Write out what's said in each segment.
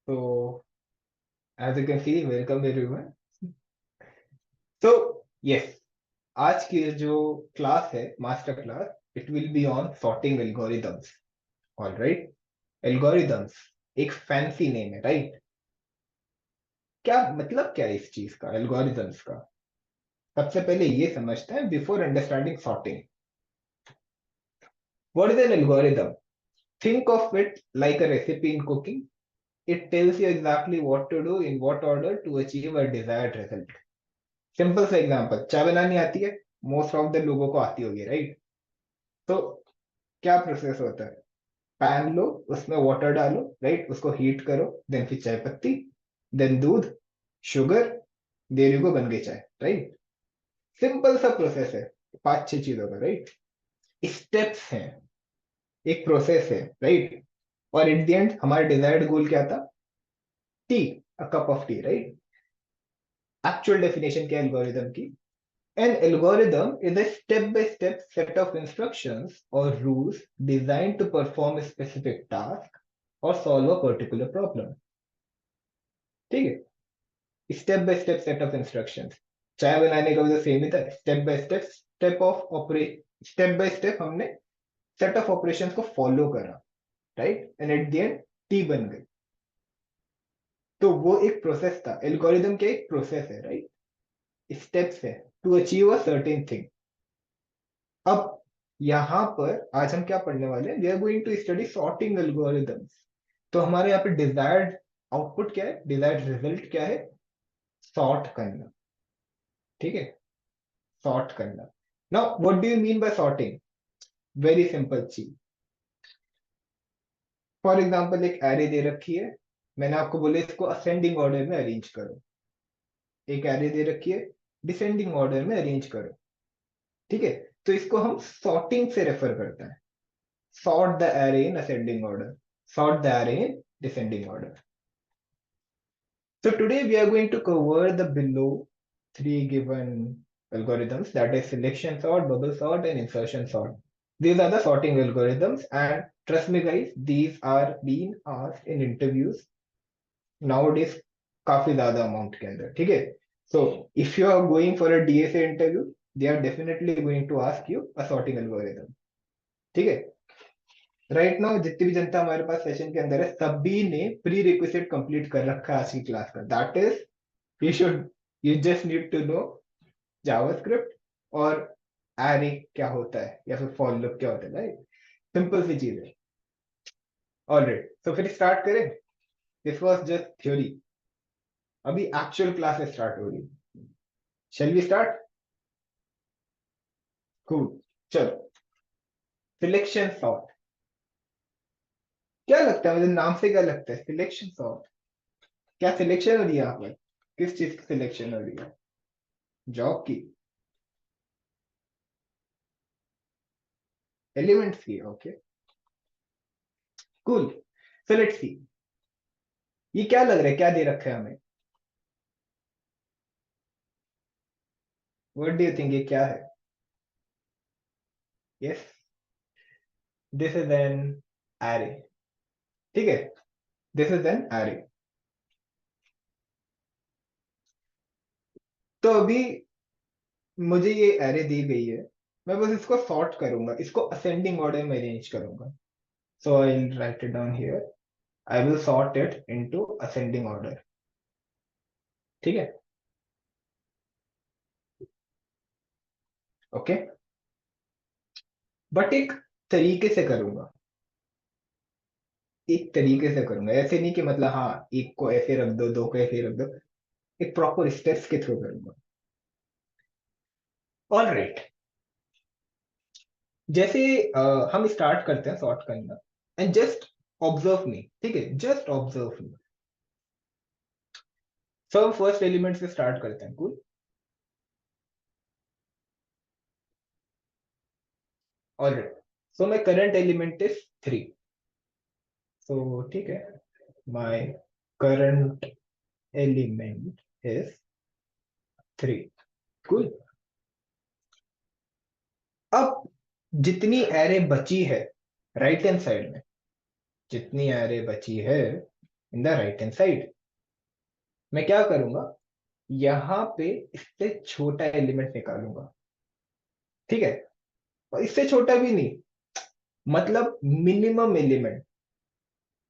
So, as you can see, welcome everyone. So, yes, आज की जो क्लास है master class, it will be on sorting algorithms. Alright, algorithms एक fancy name है, right? क्या मतलब क्या है इस चीज का, एल्गोरिदम्स का? सबसे पहले ये समझते हैं before understanding sorting. What is an algorithm? Think of it like a recipe in cooking. It tells you exactly what to do in what order to achieve a desired result. Simple सा example, चाय बनानी आती है, most of the लोगों को आती होगी, right? तो क्या प्रोसेस होता है? पैन लो, उसमें वाटर डालो, राइट, उसको हीट करो, देन फिर चाय पत्ती, देन दूध, शुगर, देर को बन गई चाय, राइट? सिंपल सा प्रोसेस है, 5-6 चीजों का, राइट? स्टेप्स हैं, एक प्रोसेस है, राइट? और एट द एंड हमारा डिजायर्ड गोल क्या था? T, a cup of T, right? Actual definition क्या है एल्गोरिदम की? An algorithm is a step-by-step set of instructions or rules designed to perform a specific task or solve a particular problem. ठीक है? Step by step set of instructions. चाय बनाने का भी तो सेम ही था, step by step, step by step हमने set of operations को फॉलो करा, right? And at the end T बन गई. तो वो एक प्रोसेस था. एल्गोरिदम के एक प्रोसेस है, राइट? स्टेप्स है to achieve a certain thing. अब यहां पर आज हम क्या पढ़ने वाले हैं? We are going to study sorting algorithms. तो हमारे यहाँ पे डिजायर्ड आउटपुट क्या है, डिजायर्ड रिजल्ट क्या है? सॉर्ट करना. ठीक है, सॉर्ट करना. Now what do you mean by sorting? Very simple चीज. फॉर एग्जांपल, एक एरे दे रखी है, मैंने आपको बोले इसको असेंडिंग ऑर्डर में अरेंज करो. एक एरे दे रखी है, डिसेंडिंग ऑर्डर में अरेंज करो. ठीक है, तो इसको हम सॉर्टिंग से रेफर करते हैं. Sort the array in ascending order. Sort the array in descending order. So today we are going to cover the below three given algorithms, that is selection sort, bubble sort, and insertion sort. These are the sorting algorithms, and trust me guys, these are being asked in interviews nowadays काफी ज्यादा amount के अंदर. ठीक है, so if you are going for a DSA interview, they are definitely going to ask you a sorting algorithm. ठीक है, right now जितनी भी जनता हमारे पास सेशन के अंदर है, सभी ने प्री रिक्विजिट कंप्लीट कर रखा है आज की क्लास का. That is, you should, you just need to know JavaScript और एरे क्या होता है या फिर फॉर लूप क्या होता है, राइट? सिंपल सी चीज है. ऑलराइट, तो फिर स्टार्ट करें. दिस वाज जस्ट थ्योरी, अभी एक्चुअल क्लासेस स्टार्ट हो रही. Shall we start? कूल, चलो. Selection sort. क्या लगता है मुझे नाम से, क्या लगता है सिलेक्शन सॉर्ट? क्या सिलेक्शन हो रही है यहाँ पर? किस चीज की सिलेक्शन हो रही है? जॉब की, एलिमेंट्स की? Okay, cool. So let's see, ये क्या लग रहा है, क्या दे रखा है हमें? व्हाट डू यू थिंक, ये क्या है? Yes, this is an array. ठीक है, दिस इज एन एरे. तो अभी मुझे ये एरे दी गई है, मैं बस इसको सॉर्ट करूंगा, इसको असेंडिंग ऑर्डर में अरेंज करूंगा. So I will write it down here. I will sort it into ascending order. ठीक है, ओके. बट एक तरीके से करूंगा, एक तरीके से करूंगा. ऐसे नहीं कि मतलब हाँ एक को ऐसे रख दो, दो को ऐसे रख दो. एक प्रॉपर स्टेप्स के थ्रू करूंगा. ऑल राइट, जैसे हम स्टार्ट करते हैं सॉर्ट करना. एंड जस्ट ऑब्जर्व मी, ठीक है, जस्ट ऑब्जर्व मी. सब फर्स्ट एलिमेंट से स्टार्ट करते हैं. Cool. All right, so my current element is 3. सो ठीक है, my current element is 3. Cool. अब जितनी एरे बची है राइट हैंड साइड में, जितनी एरे बची है in the right hand side. मैं क्या करूंगा, यहां पे इससे छोटा एलिमेंट निकालूंगा, ठीक है, और इससे छोटा भी नहीं, मतलब मिनिमम एलिमेंट,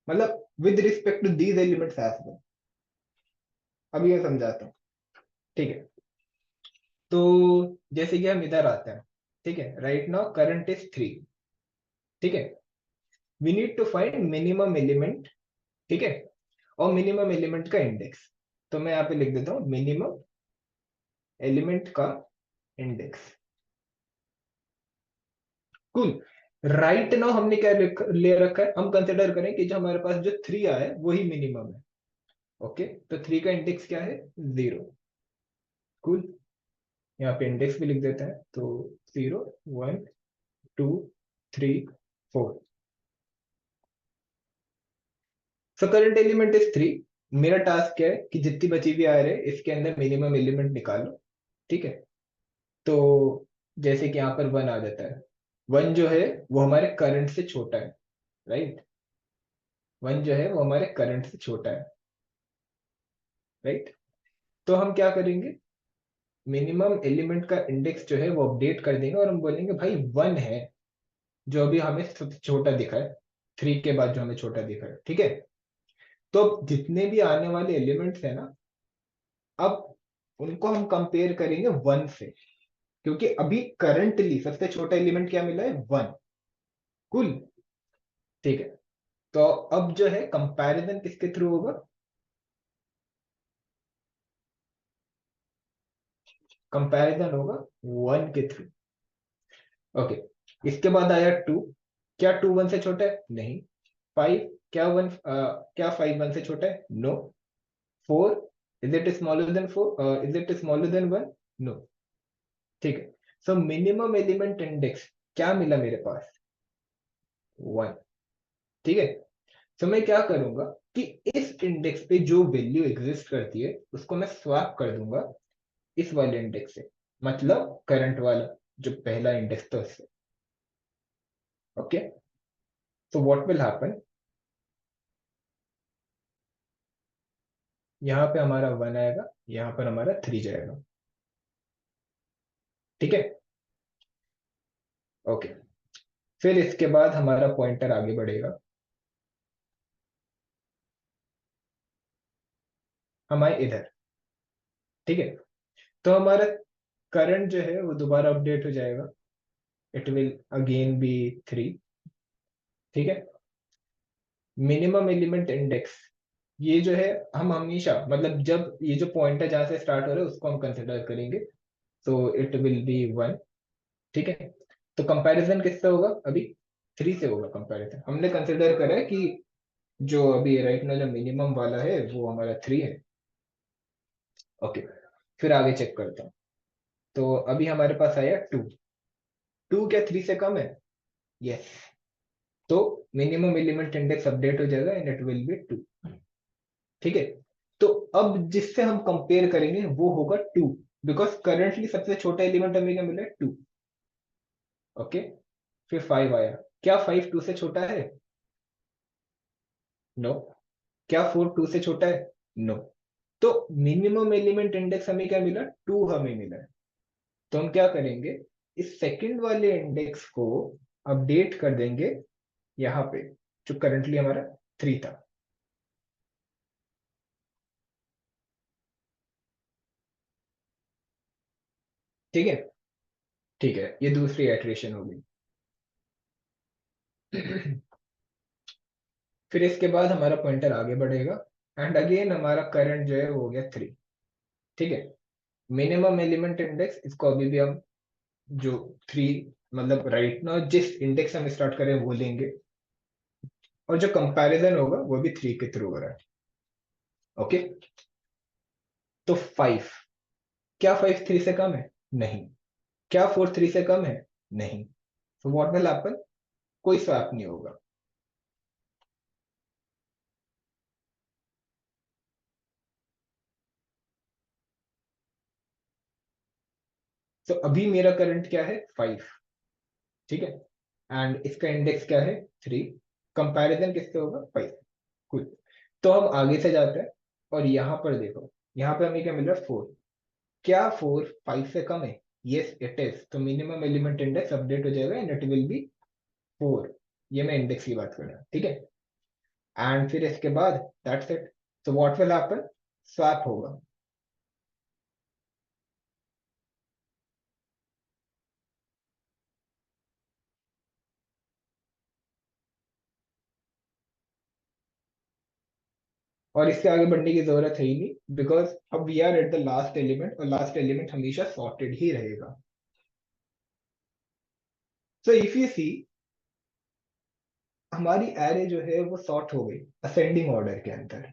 मतलब with respect to these elements as well. अभी मैं समझाता हूँ, ठीक है। तो जैसे कि हम इधर आते हैं, ठीक है, राइट नाउ करंट इज 3, ठीक है, we need to find minimum element, ठीक है, और मिनिमम एलिमेंट का इंडेक्स। तो मैं यहाँ पे लिख देता हूँ मिनिमम एलिमेंट का इंडेक्स। कूल। राइट नाउ हमने क्या ले रखा है, हम कंसिडर करें कि जो हमारे पास जो 3 आया है वही मिनिमम है। ओके, तो 3 का इंडेक्स क्या है, 0। कूल, यहाँ पे इंडेक्स भी लिख देते हैं, तो 0 1 2 3 4। So current element is 3। मेरा टास्क क्या है कि जितनी बची हुई आ रही है इसके अंदर मिनिमम एलिमेंट निकालो, ठीक है। तो जैसे कि यहाँ पर 1 आ जाता है, 1 जो है वो हमारे करंट से छोटा है, राइट, 1 जो है वो हमारे करंट से छोटा है, राइट। तो हम क्या करेंगे, मिनिमम एलिमेंट का इंडेक्स जो है वो अपडेट कर देंगे और हम बोलेंगे भाई 1 है जो अभी हमें सबसे छोटा दिखा है, 3 के बाद जो हमें छोटा दिखा है, ठीक है। तो अब जितने भी आने वाले एलिमेंट्स है ना, अब उनको हम कंपेयर करेंगे 1 से, क्योंकि अभी करंटली सबसे छोटा एलिमेंट क्या मिला है, 1। कुल, ठीक है। तो अब जो है कंपैरिजन किसके थ्रू होगा, कंपैरिजन होगा 1 के थ्रू। ओके, इसके बाद आया 2। क्या 2 1 से छोटा है, नहीं। 5, क्या 5 1 से छोटा है, no. 4, is it smaller than 4, is it smaller than 1, no. ठीक है, सो मिनिमम एलिमेंट इंडेक्स क्या मिला मेरे पास, 1, ठीक है। तो मैं क्या करूंगा कि इस इंडेक्स पे जो वैल्यू एग्जिस्ट करती है उसको मैं स्वैप कर दूंगा इस वाले इंडेक्स से, मतलब करंट वाला जो पहला इंडेक्स था उससे। ओके, तो व्हाट विल हैपन, यहाँ पे हमारा 1 आएगा, यहाँ पर हमारा 3 जाएगा, ठीक है। ओके, फिर इसके बाद हमारा पॉइंटर आगे बढ़ेगा, हम आए इधर, ठीक है। तो हमारा करंट जो है वो दोबारा अपडेट हो जाएगा, इट विल अगेन बी 3, ठीक है। मिनिमम एलिमेंट इंडेक्स, ये जो है हम हमेशा, मतलब जब ये जो पॉइंट है जहां से स्टार्ट हो रहा है उसको हम कंसिडर करेंगे, तो इट विल बी 1, ठीक है। तो कंपैरिजन किससे होगा, अभी 3 से होगा कंपैरिजन। हमने कंसिडर करा है कि जो अभी राइट ना जो मिनिमम वाला है वो हमारा 3 है। ओके, फिर आगे चेक करता हूँ। तो अभी हमारे पास आया 2। 2 क्या 3 से कम है, यस। तो मिनिमम एलिमेंट इंडेक्स अपडेट हो जाएगा एंड इट विल बी 2, ठीक है। तो अब जिससे हम कंपेयर करेंगे वो होगा 2, बिकॉज करंटली सबसे छोटा एलिमेंट हमें क्या मिला है, 2। ओके, फिर 5 आया, क्या 5 2 से छोटा है, नो। क्या 4 2 से छोटा है, नो। तो मिनिमम एलिमेंट इंडेक्स हमें क्या मिला, 2 हमें मिला है। तो हम क्या करेंगे, इस सेकंड वाले इंडेक्स को अपडेट कर देंगे यहाँ पे, जो करंटली हमारा 3 था, ठीक है। ठीक है, ये दूसरी एट्रेशन होगी। फिर इसके बाद हमारा पॉइंटर आगे बढ़ेगा एंड अगेन हमारा करंट जो है वो हो गया 3, ठीक है। मिनिमम एलिमेंट इंडेक्स, इसको अभी भी हम जो 3, मतलब राइट ना जिस इंडेक्स हम स्टार्ट करें वो लेंगे, और जो कंपैरिजन होगा वो भी 3 के थ्रू हो रहा है। ओके, तो 5, क्या 5 3 से कम है, नहीं। क्या 4 3 से कम है, नहीं। तो व्हाट विल हैपन, कोई स्वैप नहीं होगा। तो अभी मेरा करंट क्या है, 5, ठीक है, एंड इसका इंडेक्स क्या है, 3। कंपैरिजन किससे होगा, 5। कुल, तो हम आगे से जाते हैं और यहाँ पर देखो, यहाँ पे हमें क्या मिल रहा है, 4। क्या 4 5 से कम है? Yes it is. तो मिनिमम एलिमेंट इंडेक्स अपडेट हो जाएगा एंड इट विल बी 4। ये मैं इंडेक्स की बात कर रहा हूँ, ठीक है। एंड फिर इसके बाद that's it. So what will happen, swap होगा। और इससे आगे बढ़ने की जरूरत है ही नहीं, बिकॉज अब we are at the last element और लास्ट एलिमेंट हमेशा सॉर्टेड ही रहेगा। सो इफ यू सी, हमारी एरे जो है वो सॉर्ट हो गई असेंडिंग ऑर्डर के अंदर।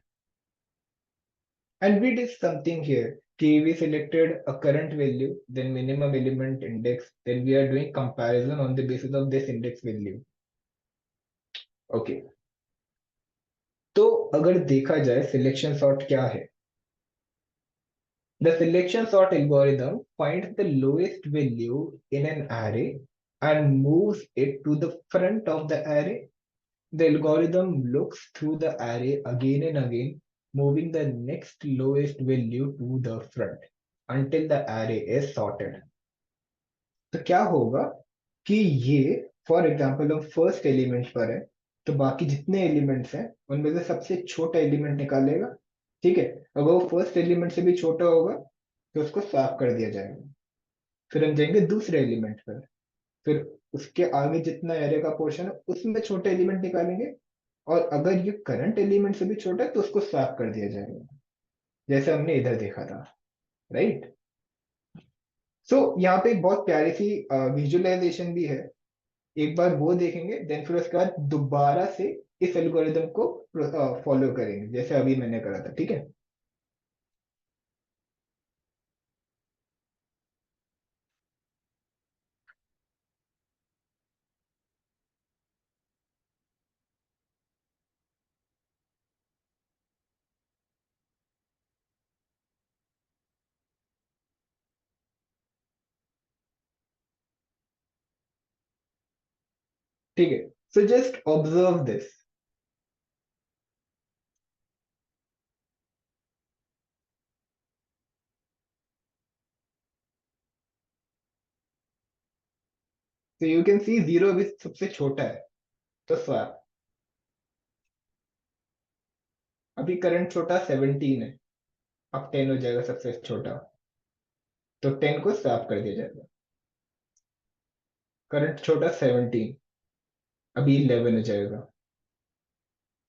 And we did something here. Okay, we selected a current value, then minimum element index, then we are doing comparison on the basis of this index value. Okay. तो अगर देखा जाए selection sort क्या है, the selection sort algorithm finds the lowest value in an array and moves it to the front of the array. The algorithm looks through the array again and again, moving the next lowest value to the front until the array is sorted. तो क्या होगा कि ये, for example हम first element पर है, तो बाकी जितने एलिमेंट्स हैं उनमें से सबसे छोटा एलिमेंट निकालेगा, ठीक है। अगर वो फर्स्ट एलिमेंट से भी छोटा होगा तो उसको स्वैप कर दिया जाएगा। फिर हम जाएंगे दूसरे एलिमेंट पर, फिर उसके आगे जितना एरे का पोर्शन है उसमें छोटे एलिमेंट निकालेंगे, और अगर ये करंट एलिमेंट से भी छोटा है तो उसको स्वैप कर दिया जाएगा, जैसे हमने इधर देखा था, राइट। सो यहाँ पे एक बहुत प्यारी सी विजुअलाइजेशन भी है। एक बार वो देखेंगे, देन फिर उसके बाद दोबारा से इस एल्गोरिदम को फॉलो करेंगे जैसे अभी मैंने करा था, ठीक है। ठीक है, सो जस्ट ऑब्जर्व दिस। तो यू कैन सी जीरो भी सबसे छोटा है, तो स्वैप। अभी करंट छोटा 17 है, अब 10 हो जाएगा सबसे छोटा, तो 10 को स्वैप कर दिया जाएगा। करंट छोटा 17, अभी 11 हो जाएगा,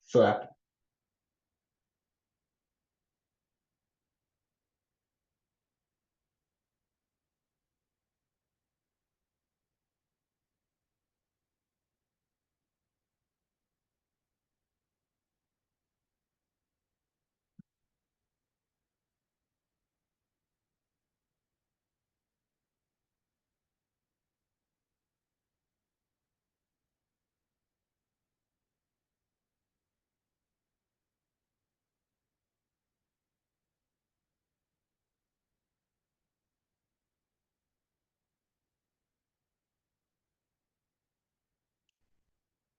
swap.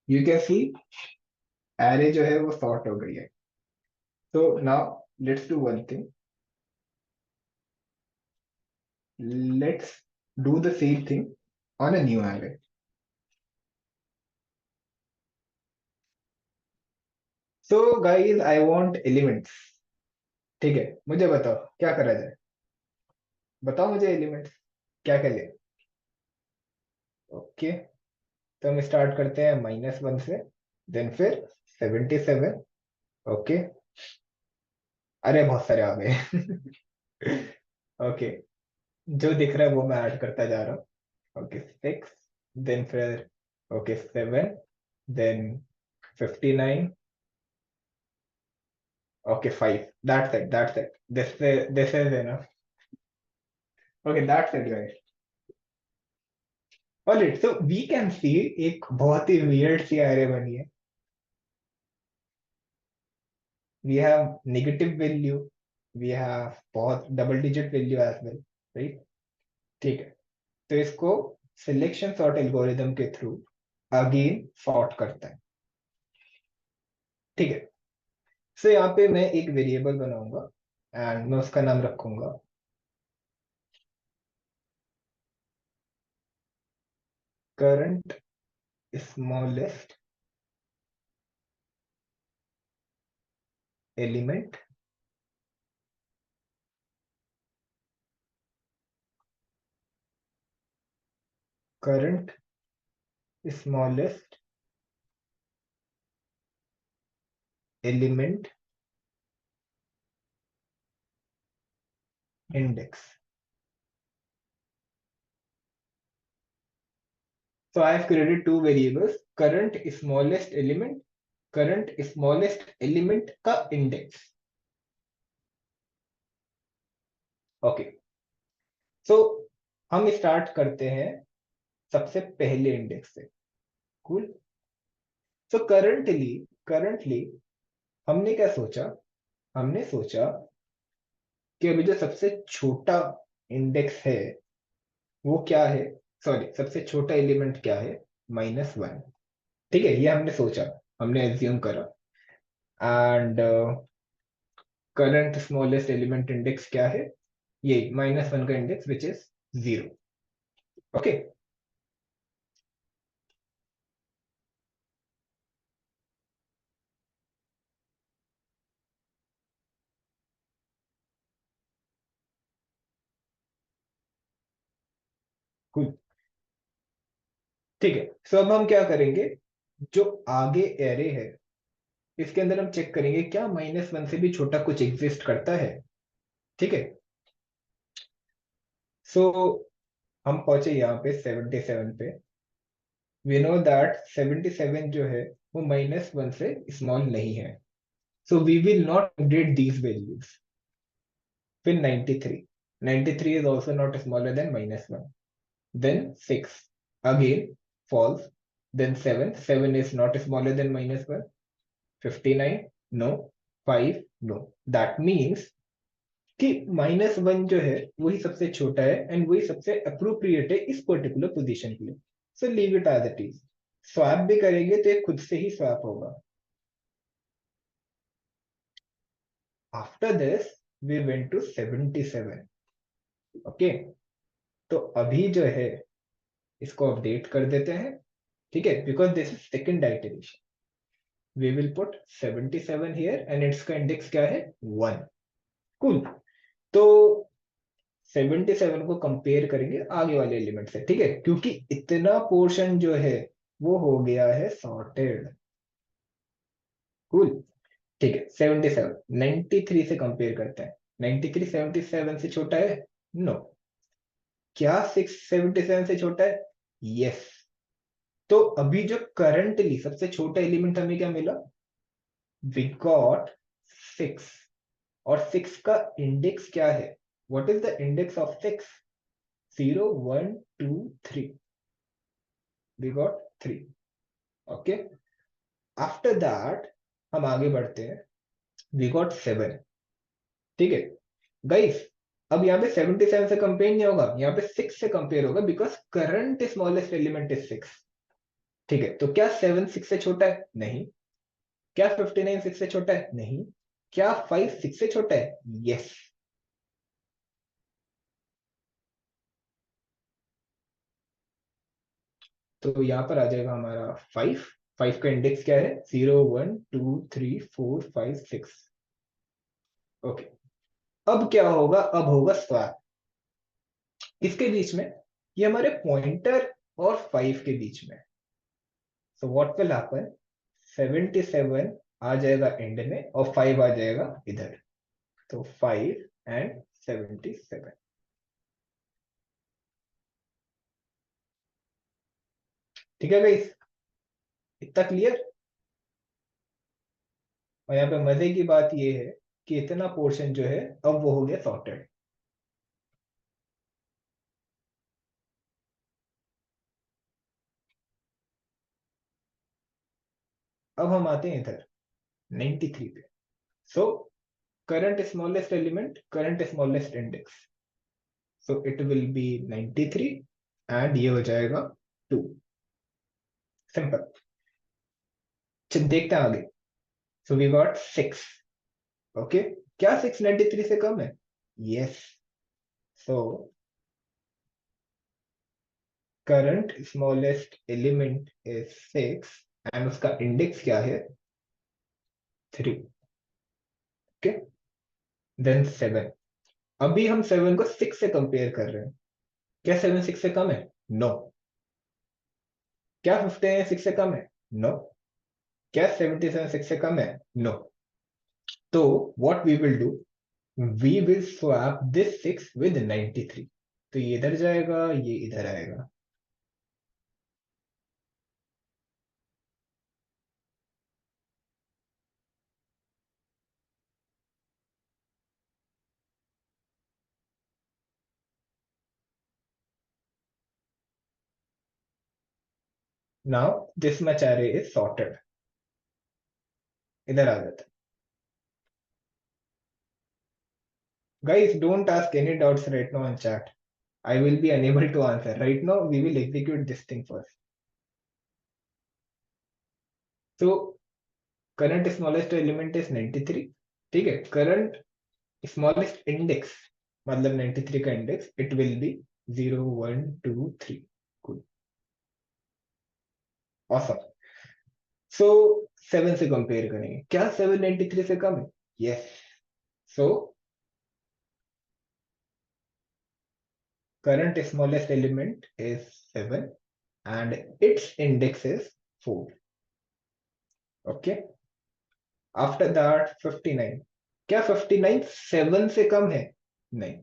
You can C array जो है वो सॉर्ट हो गई है। तो now let's do one thing, let's do the same thing on a new array. So guys I want elements, ठीक है। मुझे बताओ क्या करा जाए, बताओ मुझे एलिमेंट्स क्या क्या ले। ओके, तो हम स्टार्ट करते हैं -1 से, देन फिर 77। ओके, अरे बहुत सारे आ गए। ओके, जो दिख रहा है वो मैं ऐड करता जा रहा हूँ। ओके 6, देन फिर okay 7, then 59। Okay 5, that's it this is enough. Okay that's it guys. Alright, so we can see एक बहुत ही वियर्ड सी एरे बनी है। We have negative value, we have बहुत double digit value as well, right. ठीक है, तो इसको सिलेक्शन सॉर्ट एल्गोरिदम के थ्रू अगेन सॉर्ट करता है, ठीक है। सो यहाँ पे मैं एक वेरिएबल बनाऊंगा एंड मैं उसका नाम रखूंगा current smallest element current smallest element index. So I have created two variables, current smallest element का index. Okay. So हम स्टार्ट करते हैं सबसे पहले इंडेक्स से. Cool. So currently हमने क्या सोचा? हमने सोचा कि अभी जो सबसे छोटा इंडेक्स है वो क्या है? सॉरी, सबसे छोटा एलिमेंट क्या है? -1. ठीक है, ये हमने सोचा, हमने एज्यूम करा. And current smallest element index क्या है? ये -1 का index which is 0. Okay. Good. ठीक है, सो अब हम क्या करेंगे? जो आगे एरे है इसके अंदर हम चेक करेंगे क्या -1 से भी छोटा कुछ एग्जिस्ट करता है. ठीक है. सो हम पहुंचे यहाँ पे 77 पे. वी नो दैट 77 जो है वो -1 से स्मॉल नहीं है. So we will not update these values. फिर 93. 93 is also not smaller than -1. Then 6. Again, false. Then 7. 7 is not smaller than -1. 59. No. 5. No. That means कि -1 जो है वही सबसे छोटा है एंड वही सबसे अप्रोप्रिएट है इस पर्टिकुलर पोजीशन के लिए. So leave it as it is. Swap भी करेंगे तो ये खुद से ही स्वैप होगा. After this we went to 77. Okay. तो अभी जो है इसको अपडेट कर देते हैं. ठीक है, because this is second iteration. We will put 77 here and its का इंडेक्स क्या है? 1. कूल. तो 77 को कंपेयर करेंगे आगे वाले एलिमेंट से. ठीक है, क्योंकि इतना पोर्शन जो है वो हो गया है सॉर्टेड. कूल. ठीक है, 77 93 से कंपेयर करते हैं. 93 77 से छोटा है? नो. क्या 6 77 से छोटा है? यस. तो अभी जो करंटली सबसे छोटा एलिमेंट हमें क्या मिला? We got 6. और 6 का इंडेक्स क्या है? What is the index of 6? 0 1 2 3. We got 3. Okay. After that हम आगे बढ़ते हैं. We got 7. ठीक है गाइस. अब यहाँ पे 77 से कंपेयर नहीं होगा, यहाँ पे 6 से कंपेयर होगा because current smallest element is 6. ठीक है, तो क्या 7 6 से छोटा है? नहीं. क्या 59 6 से छोटा है? नहीं. क्या 5 6 से छोटा है? यस. तो यहाँ पर आ जाएगा हमारा 5. 5 का इंडेक्स क्या है? 0 1 2 3 4 5 6. ओके. अब क्या होगा? अब होगा स्वैप. इसके बीच में, ये हमारे पॉइंटर और 5 के बीच में. So what will happen? 77 आ जाएगा एंड में और 5 आ जाएगा इधर. तो 5 एंड 77. ठीक है गाइस, इतना क्लियर? और यहाँ पे मजे की बात ये है कि इतना पोर्शन जो है अब वो हो गया सॉर्टेड. अब हम आते हैं इधर 93 पे. सो current smallest element, current smallest index. So it will B 93 and ये हो जाएगा 2. सिंपल. देखते हैं आगे. So we got 6. ओके, क्या 693 से कम है? Yes. So current smallest element is 6 and उसका इंडेक्स क्या है? 3। Okay, then 7। अभी हम 7 को 6 से कंपेयर कर रहे हैं। क्या 7 6 से कम है? नो। क्या 15 6 से कम है? नो। क्या 77 6 से कम है? नो। तो what we will do, we will swap this 6 with 93। तो ये इधर जाएगा, ये इधर आएगा। Now this much array is sorted. इधर आ जाता है। Guys, don't ask any doubts right now in chat. I will be unable to answer. Right now, we will execute this thing first. So, current smallest element is 93. ठीक है, current smallest index मतलब 93 का index, it will be 0 1 2 3. Cool. Awesome. So 7 से compare करेंगे, क्या 793 से कम है? Yes. So current smallest element is 7 and its index is 4. Okay. After that 59. क्या 59 7 से कम है? नहीं।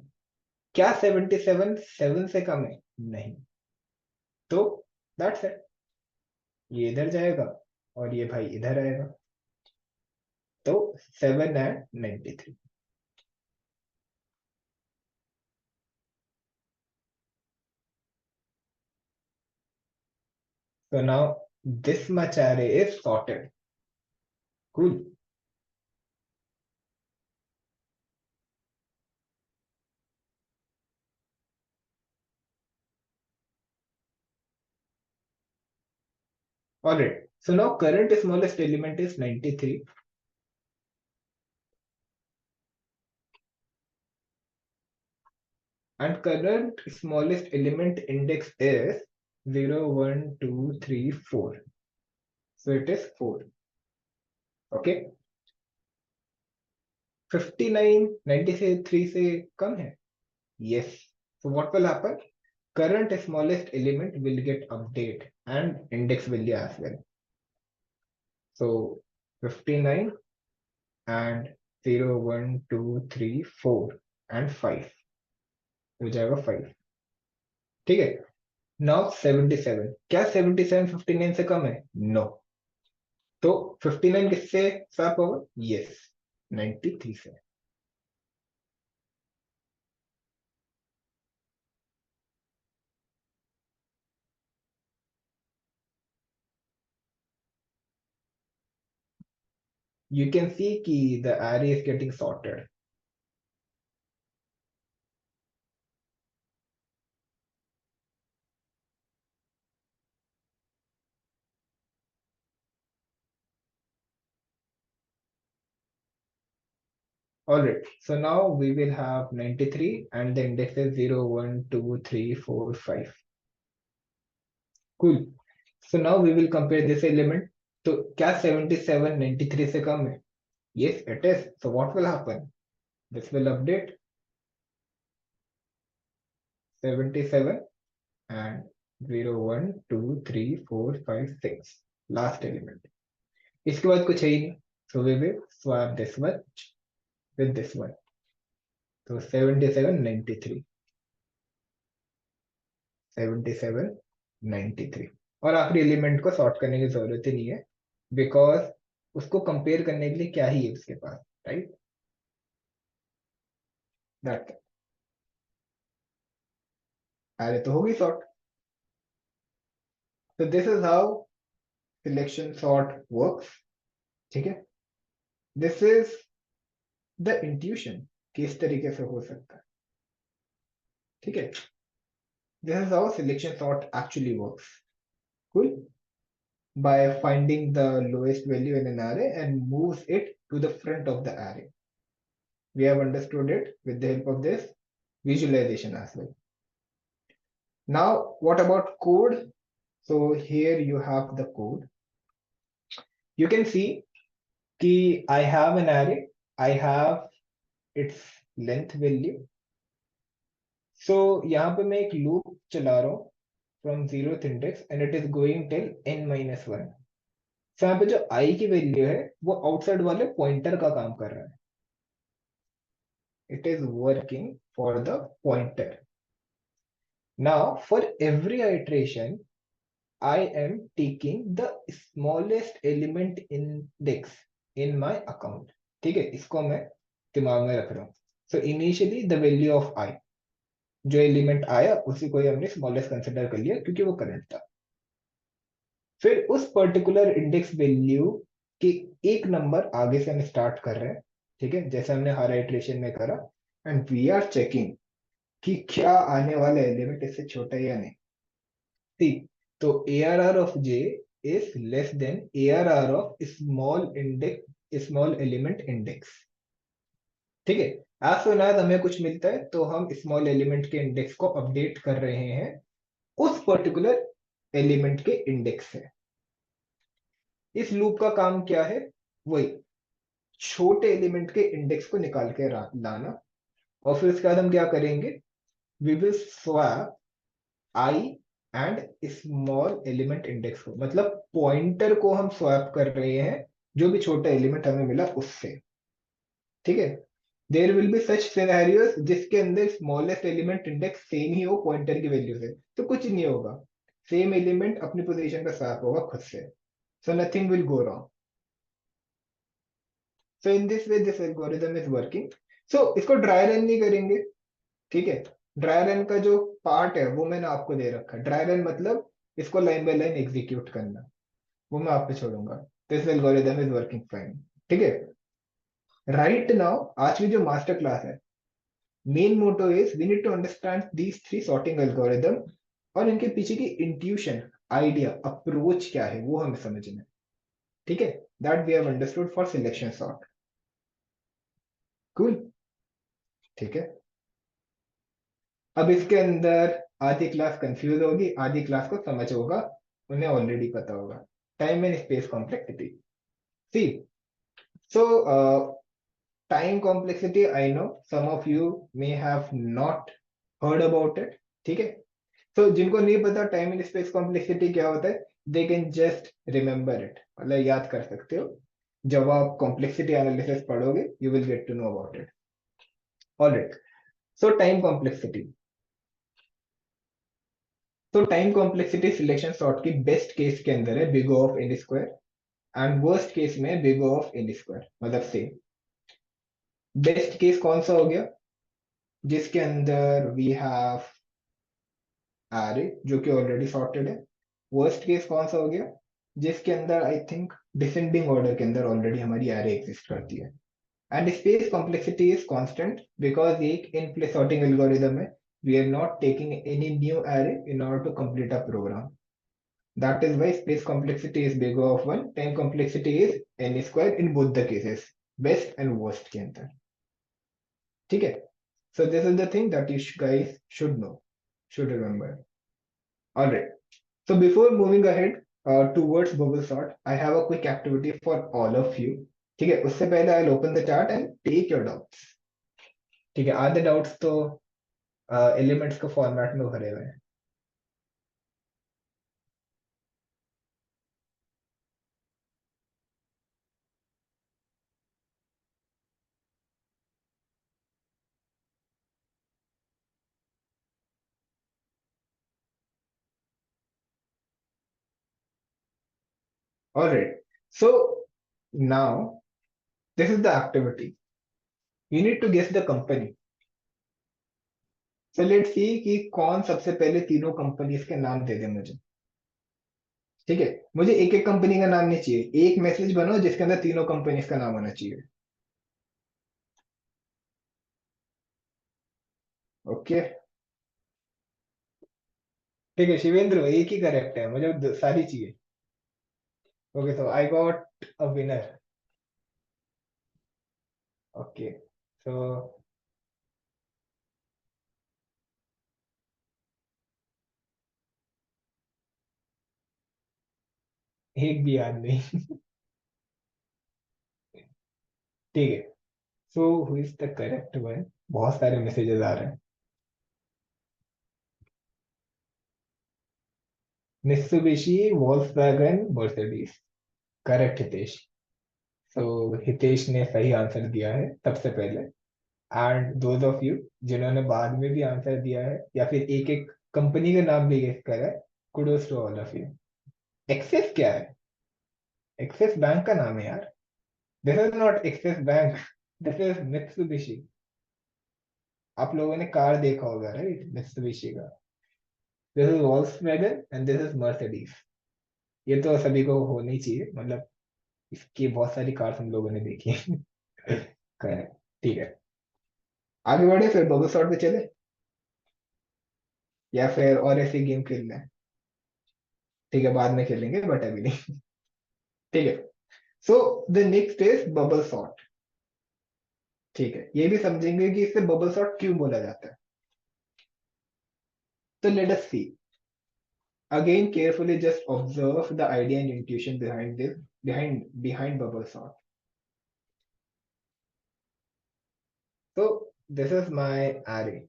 क्या 77 7 से कम है? नहीं। तो दैट्स इट। ये इधर जाएगा और ये भाई इधर आएगा। तो 7 and 93। So now this much array is sorted. Cool. Alright. So now current smallest element is 93. And current smallest element index is 0 1 2 3 4. So it is 4. Okay. 59 93 से कम है? Yes. So what will happen? Current smallest element will get update and index will be as well. So 59 and 0 1 2 3 4 and 5 हो जाएगा 5। ठीक है। Now 77। क्या 77 59 से कम है? नो। तो 59 किससे स्वैप होगा? यस, 93 से। You can see कि the array is getting sorted. Alright, so now we will have 93 and the index is 0 1 2 3 4 5. Cool. So now we will compare this element. तो क्या 77 93 से कम है? Yes, it is. So what will happen? This will update 77 and 0 1 2 3 4 5 6. Last element. इसके बाद कुछ है ही नहीं. So we will swap this much with this one. So 77 93. 77 93. और आखिरी एलिमेंट को सॉर्ट करने की जरूरत ही नहीं है बिकॉज उसको कंपेयर करने के लिए क्या ही है उसके पास, राइट? दैट अरे तो होगी सॉर्ट। तो this is how selection sort works. ठीक है, दिस इज द इंट्यूशन कि इस तरीके से हो सकता है। ठीक है, this is how selection sort actually works. Cool. By finding the lowest value in an array and moves it to the front of the array. We have understood it with the help of this visualization as well. Now, what about code? So here you have the code. You can see कि I have an array. I have its length value. So यहाँ पे मैं एक loop चला रहा हूँ from 0th index and it is going till n-1. So यहाँ पे जो I की वैल्यू है वो आउटसाइड वाले पॉइंटर का काम कर रहा है. It is working for the pointer. Now for every iteration I am taking the smallest element index in my account. ठीक है, इसको मैं दिमाग में रख रहा हूँ. So initially the value of I, जो एलिमेंट आया उसी को ही हमने स्मॉलेस्ट कंसिडर कर लिया क्योंकि वो करंट था. फिर उस पर्टिकुलर इंडेक्स वैल्यू के एक नंबर आगे से हम स्टार्ट कर रहे हैं. ठीक है, जैसे हमने हर आइट्रेशन में करा. एंड वी आर चेकिंग कि क्या आने वाला एलिमेंट इससे छोटा है या नहीं. ठीक, तो ARR of J is less than ARR of small element index. ठीक है, एज सुन एज हमें कुछ मिलता है तो हम स्मॉल एलिमेंट के इंडेक्स को अपडेट कर रहे हैं उस पर्टिकुलर एलिमेंट के इंडेक्स से. इस लूप का काम क्या है? वही छोटे एलिमेंट के इंडेक्स को निकाल के लाना. और फिर उसके बाद हम क्या करेंगे? We will swap I and small element index को, मतलब पॉइंटर को हम स्वैप कर रहे हैं जो भी छोटा एलिमेंट हमें मिला उससे. ठीक है, there will be such scenarios जिसके अंदर स्मॉलेस्ट एलिमेंट इंडेक्स सेम ही हो पॉइंटर की वैल्यू से, तो कुछ नहीं होगा. सेम एलिमेंट अपनी पोजीशन पे स्वैप होगा खुद से. So nothing will go wrong. So in this way this algorithm is working. So इसको ड्राई रन नहीं करेंगे. ठीक है, ड्राई रन का जो पार्ट है वो मैंने आपको दे रखा है. ड्राई रन मतलब इसको लाइन बाय लाइन एग्जीक्यूट करना, वो मैं आप पे छोड़ूंगा. This algorithm is working fine. ठीक है, राइट नाउ आज की जो मास्टर क्लास है, main motto is we need to understand these three sorting algorithm और इनके पीछे की इंट्यूशन, आइडिया, अप्रोच क्या है वो हमें समझना है. ठीक है, that we have understood for selection sort. Cool. ठीक है, अब इसके अंदर आधी क्लास कंफ्यूज होगी, आधी क्लास को समझ होगा, उन्हें ऑलरेडी पता होगा. Time and space complexity. See, so time complexity, I know some of you may have not heard about it. ठीक है, तो जिनको नहीं पता टाइम एंड स्पेस कॉम्प्लेक्सिटी क्या होता है, they can just remember it, मतलब याद कर सकते हो. जब आप कॉम्प्लेक्सिटी एनालिसिस पढ़ोगे you will get to know about it. Alright, so time complexity. तो टाइम कॉम्प्लेक्सिटी सिलेक्शन सॉर्ट की बेस्ट केस के अंदर है big O of n square and worst case में big O of n square, मतलब same. Best case कौन सा हो गया? जिसके अंदर वी हैव एरे जो कि ऑलरेडी सॉर्टेड है. वर्स्ट केस कौन सा हो गया? जिसके अंदर आई थिंक डिसेंडिंग ऑर्डर के अंदर ऑलरेडी हमारी एरे एग्जिस्ट करती है. And space complexity is constant because एक इन प्लेस सॉर्टिंग एल्गोरिथम है. We are not taking any new array in order to complete a program. That is why space complexity is big O of 1. Time complexity is n square in both the cases. Best and worst के अंदर. ठीक है? So this is the thing that you guys should know, should remember. Alright. So before moving ahead towards bubble sort, I have a quick activity for all of you. ठीक है? उससे पहले I'll open the chart and take your doubts. ठीक है? आधे doubts तो elements के format में भरे हुए हैं. Alright. So now this is the activity. You need to guess the company. So let's see कि कौन सबसे पहले तीनों कंपनीज के नाम दे दे मुझे. ठीक है, मुझे एक एक कंपनी का नाम नहीं चाहिए, एक मैसेज बनाओ जिसके अंदर तीनों कंपनीज का नाम होना चाहिए. ओके, ठीक है शिवेंद्र, एक ही करेक्ट है, मुझे सारी चाहिए. Okay, so I got a winner. Okay, तो एक भी याद नहीं। ठीक है। So who is the correct one? बहुत सारे मैसेजेस आ रहे हैं। Mitsubishi, Volkswagen, Mercedes. Correct Hitesh. तो हितेश ने सही आंसर दिया है सबसे पहले। एंड दोज ऑफ यू जिन्होंने बाद में भी आंसर दिया है या फिर एक एक कंपनी का नाम भी गेस करा है, kudos to all of you. Axis क्या है? एक्सिस बैंक का नाम है यार। This is not Axis Bank, this is Mitsubishi. आप लोगों ने कार देखा होगा राइट, मित्सुबिशी का। This is Volkswagen and this is Mercedes. ये तो सभी को होना ही चाहिए, मतलब इसकी बहुत सारी कार्स हम लोगों ने देखी है। करेक्ट। ठीक है, आगे बढ़े फिर बबल शॉट पे चले, या फिर और ऐसी गेम खेल लें? ठीक है, बाद में खेलेंगे बट अभी नहीं। ठीक है। So the next is bubble shot. ठीक है, ये भी समझेंगे कि इसे बबल शॉट क्यों बोला जाता है। तो let us C again carefully, just observe the idea and intuition behind this, behind bubble shot. So this is my array.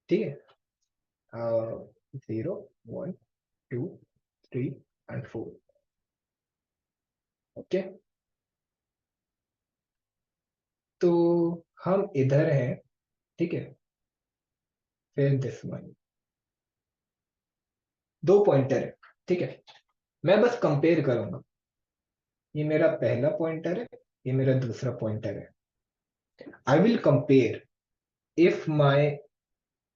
ठीक है, 0 1 2 3 and 4। ओके, तो हम इधर हैं। ठीक है, फिर दिस वन, दो पॉइंटर है। ठीक है, मैं बस कंपेयर करूंगा। ये मेरा पहला पॉइंटर है, ये मेरा दूसरा पॉइंटर है। I will compare if my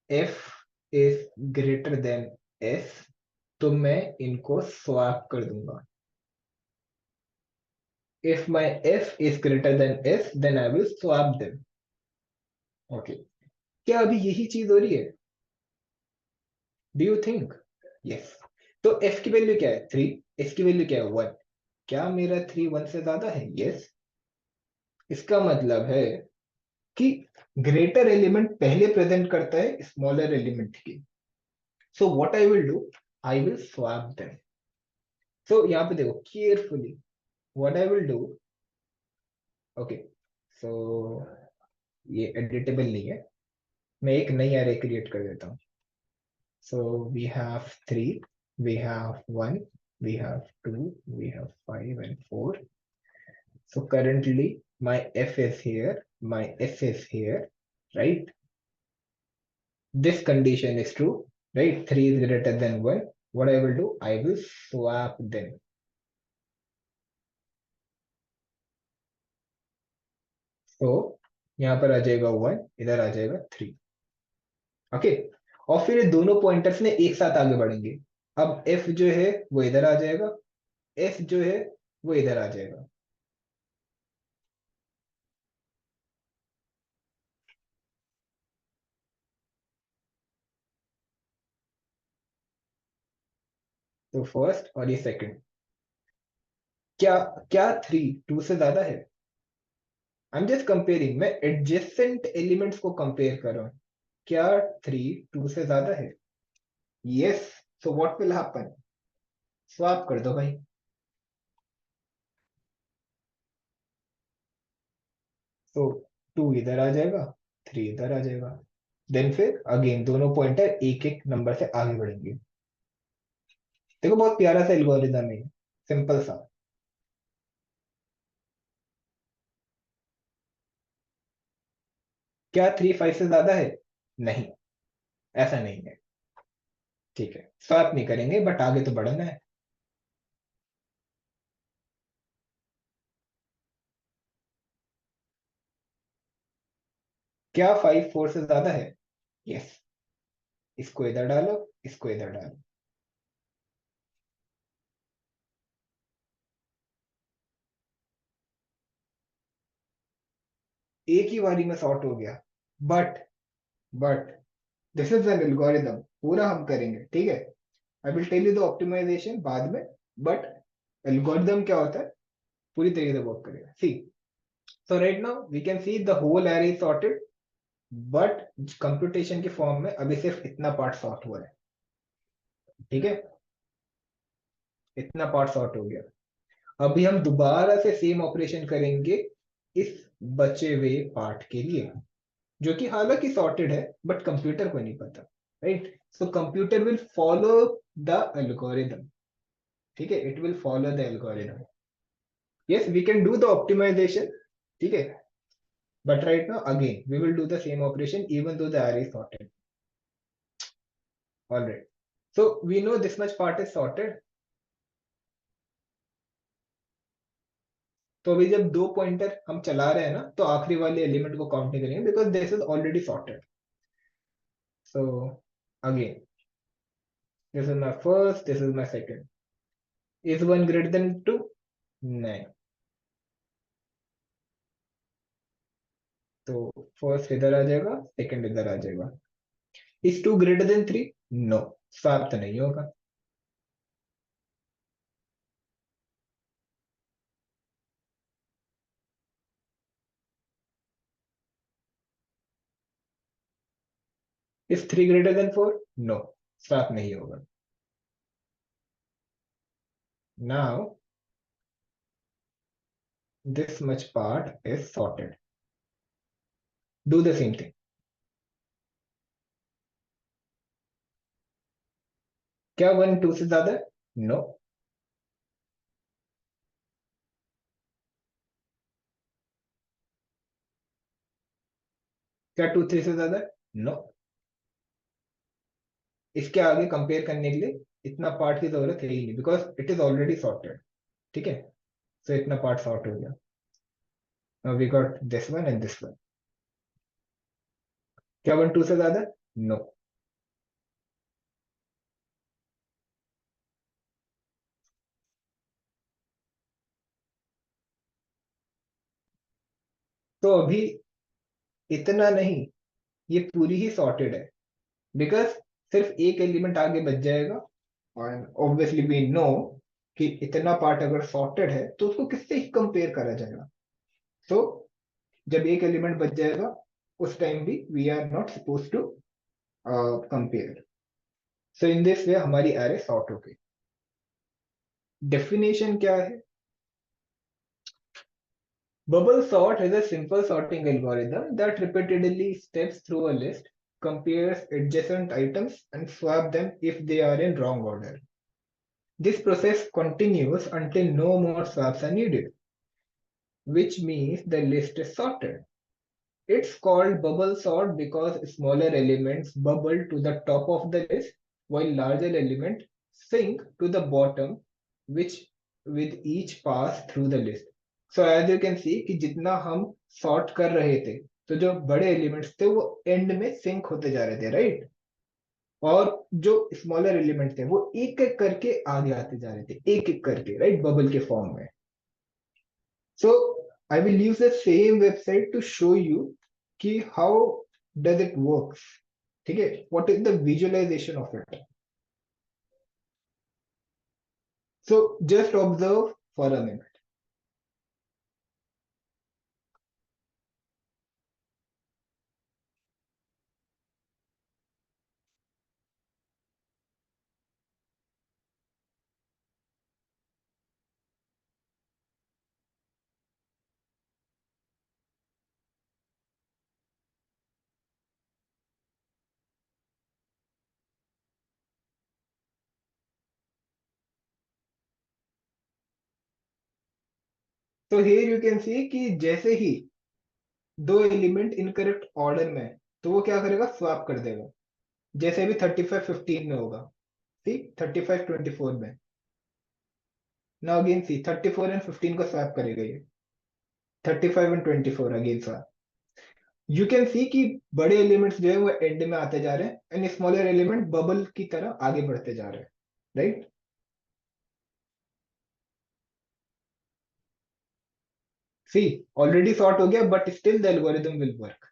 F is greater than S, तो मैं इनको स्वैप कर दूंगा। If my F is greater than S then I will swap them. Okay, क्या अभी यही चीज हो रही है? Do you think? यस। तो एफ की वैल्यू क्या है? 3। एस की वैल्यू क्या है? 1। क्या मेरा 3 1 से ज्यादा है? यस। इसका मतलब है कि ग्रेटर एलिमेंट पहले प्रेजेंट करता है स्मॉलर एलिमेंट की। So what I will do, I will swap them. So यहाँ पे देखो carefully, what I will do. Okay, so ये एडिटेबल नहीं है, मैं एक नई एरे क्रिएट कर देता हूँ। So we have 3, we have 1, we have 2, we have 5 and 4। So currently my f is here, my s is here, right? This condition is true, right? 3 is greater than 1. What I will do, I will swap them. So यहाँ पर आ जाएगा 1, इधर आ जाएगा 3। Okay, और फिर ये दोनों पॉइंटर्स ने एक साथ आगे बढ़ेंगे। अब f जो है वो इधर आ जाएगा, s जो है वो इधर आ जाएगा। तो फर्स्ट और ये सेकंड, क्या क्या 3 2 से ज्यादा है? आई एम जस्ट कंपेयरिंग, मैं एडजेसेंट एलिमेंट्स को कंपेयर कर रहा हूं। क्या 3 2 से ज्यादा है? Yes. So what will happen, swap कर दो भाई। तो 2 इधर आ जाएगा, 3 इधर आ जाएगा। देन फिर अगेन दोनों पॉइंटर एक एक नंबर से आगे बढ़ेंगे। देखो बहुत प्यारा सा एल्गोरिदम है, सिंपल सा। क्या 3 5 से ज्यादा है? नहीं, ऐसा नहीं है। ठीक है, स्वैप नहीं करेंगे बट आगे तो बढ़ना है। क्या 5 4 से ज्यादा है? यस। इसको इधर डालो, इसको इधर डालो। एक ही बारी में सॉर्ट हो गया। But but this is an algorithm, पूरा हम करेंगे, ठीक है। I will tell you the optimisation बाद में, बट एल्गोरिदम क्या होता है पूरी तरीके से वर्क करेगा। सी, So right now we can see the whole array is sorted, but computation के फॉर्म में अभी सिर्फ इतना पार्ट सॉर्ट हुआ है. ठीक है, इतना पार्ट सॉर्ट हो गया. अभी हम दोबारा से सेम ऑपरेशन करेंगे इस बचे हुए पार्ट के लिए, जो कि हालांकि सॉर्टेड है बट कंप्यूटर को नहीं पता. Right, so computer will follow the algorithm. ठीक है, it will follow the algorithm. Yes, we can do the optimisation. ठीक है, but right now again we will do the same operation even though the array is sorted. All right, so we know this much part is sorted. तो अभी जब दो pointer हम चला रहे हैं ना, तो आखिरी वाले एलिमेंट को काउंट नहीं करेंगे because this is already sorted. So again, this is my first, this is my second. Is one greater than two? नहीं. तो फर्स्ट इधर आ जाएगा, सेकंड इधर आ जाएगा. Is two greater than three? No, swap तो नहीं होगा. Is three greater than four? No, swap नहीं होगा. Now this much part is sorted. Do the same thing. क्या वन टू से ज्यादा? नो. क्या टू थ्री से ज्यादा? नो. इसके आगे कंपेयर करने के लिए इतना पार्ट की जरूरत है ही नहीं because it is already sorted. ठीक है, सो इतना पार्ट सॉर्ट हो गया. Now we got this one and this one. क्या वन टू से ज्यादा? नो. तो अभी इतना नहीं, ये पूरी ही सॉर्टेड है बिकॉज सिर्फ एक एलिमेंट आगे बच जाएगा. और ऑब्वियसली वी नो कि इतना पार्ट अगर सॉर्टेड है तो उसको किससे ही कंपेयर करा जाएगा. सो जब एक एलिमेंट बच जाएगा उस टाइम भी we are not suppose to compare. So in this way हमारी एरे सॉर्ट हो गई. डेफिनेशन क्या है? Bubble sort is a simple sorting algorithm that repeatedly steps through a list, compares adjacent items, and swap them if they are in wrong order. This process continues until no more swaps are needed, which means the list is sorted. It's called bubble sort because smaller elements bubble to the top of the list while larger elements sink to the bottom, which with each pass through the list. So as you can see कि जितना हम sort कर रहे थे तो जो बड़े elements थे वो एंड में सिंक होते जा रहे थे. राइट, और जो स्मॉलर एलिमेंट थे वो एक एक करके आगे आते जा रहे थे, एक एक करके. राइट, बबल के फॉर्म में. So I will use the same website to show you कि हाउ डज इट वर्क्स. ठीक है, what is the visualization of it. So just observe for a minute. तो हियर यू कैन सी कि जैसे ही दो element incorrect order में है, तो वो क्या करेगा? स्वैप कर देगा. जैसे भी 35-15 में होगा. सी 35-24 में. नाउ अगेन सी 34 एंड 15 को स्वैप करेगा ये. 35 and 24 again swap. You can see कि बड़े एलिमेंट्स जो है वो एंड में आते जा रहे हैं एंड स्मॉलर एलिमेंट बबल की तरह आगे बढ़ते जा रहे हैं. राइट, सी ऑलरेडी सॉर्ट हो गया but still the algorithm will work.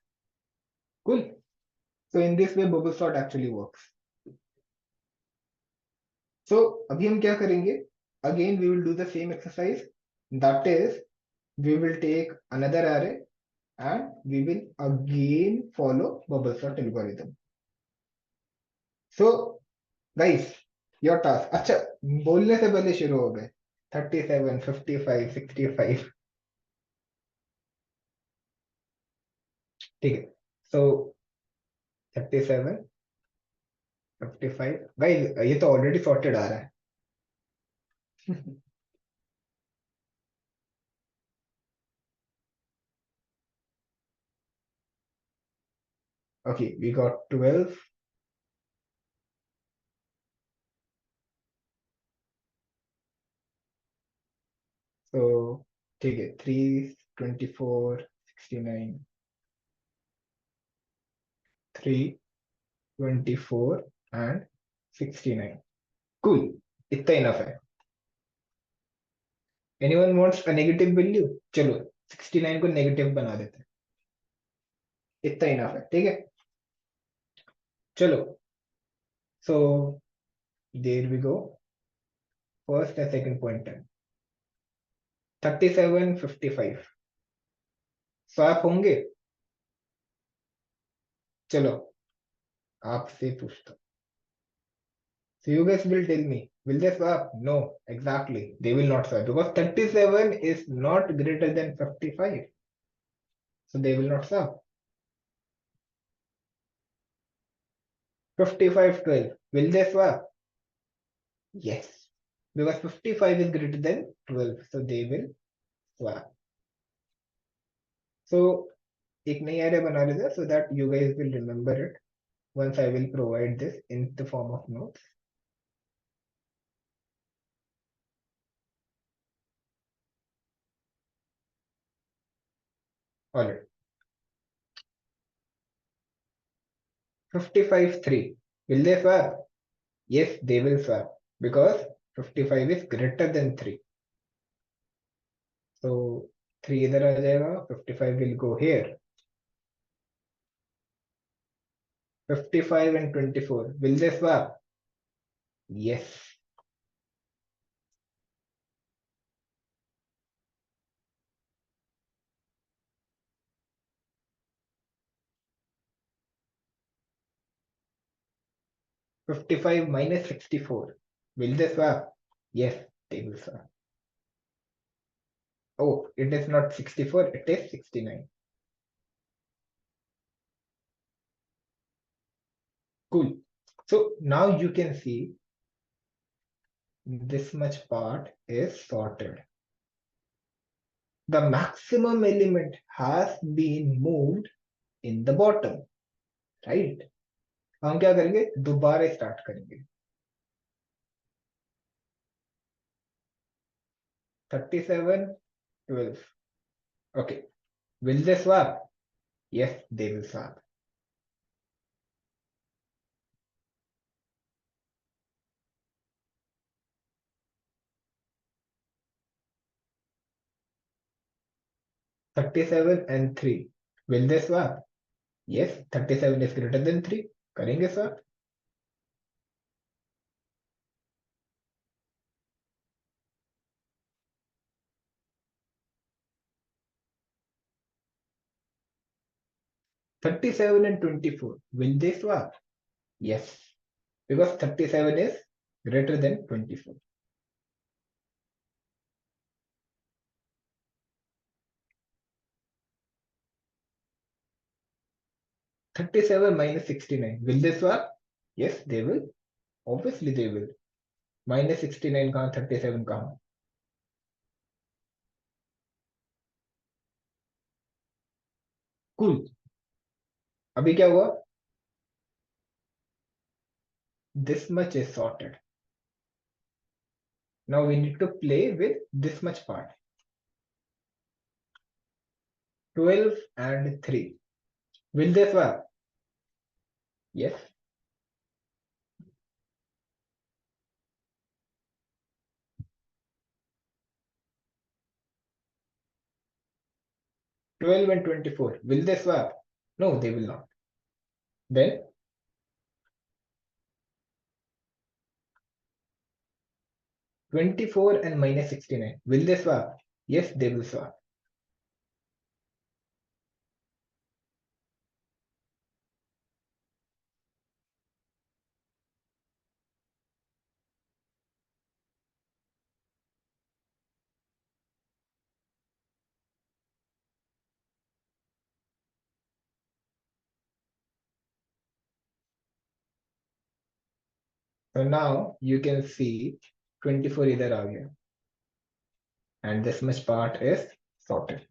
Cool. So in this way bubble sort actually works. So अभी हम क्या करेंगे? Again we will do the same exercise. That is we will take another array and we will again follow bubble sort algorithm. So guys, your task. अच्छा, बोलने से पहले शुरू हो गए. 37, 55, 65. ठीक है. So 37, 55. गाइस ये तो ऑलरेडी सॉर्टेड आ रहा है. Okay, we got 12. So ठीक है, 3, 24, 69, 3, 24 and 69. Cool. इतना इनफ है. Anyone wants a negative value? चलो 69 को नेगेटिव बना देते हैं. इतना इनफ है. ठीक है. चलो. So there we go. First and second pointer. 37, 55. Swap होंगे. चलो आपसे पूछता. So you guys will tell me, will they swap? No, exactly. They will not swap because 37 is not greater than 55. So they will not swap. 55, 12. Will they swap? Yes. Because 55 is greater than 12. So they will swap. So एक नई array बना लेते हैं so that you guys will remember it once I will provide this in the form of notes. Alright. 55, 3. Will they swap? Yes, they will swap because 55 is greater than 3. So 3 इधर आ जाएगा. 55 will go here. 55 and 24. Will they swap? Yes. $55 minus 64. Will they swap? Yes, they will swap. Oh, it is not 64, it is 69. Cool. So now you can see this much part is sorted. The maximum element has been moved in the bottom, right? हम क्या करेंगे? दोबारा start करेंगे. 37, 12. Okay. Will they swap? Yes, they will swap. 37 and 3. Will they swap? Yes, 37 is greater than 3. करेंगे swap. $37 and 24. Will they swap? Yes, because 37 is greater than 24. $37 minus 69. Will they swap? Yes, they will. Obviously they will. Minus 69 कहाँ, 37 कहाँ. Cool. अभी क्या हुआ? This much is sorted. Now we need to play with this much part. 12 and 3. Will they swap? Yes. 12 and 24. Will they swap? No, they will not. Then 24 and minus 69. Will they swap? Yes, they will swap. So now you can see 24 इधर आ गया and this much part is sorted.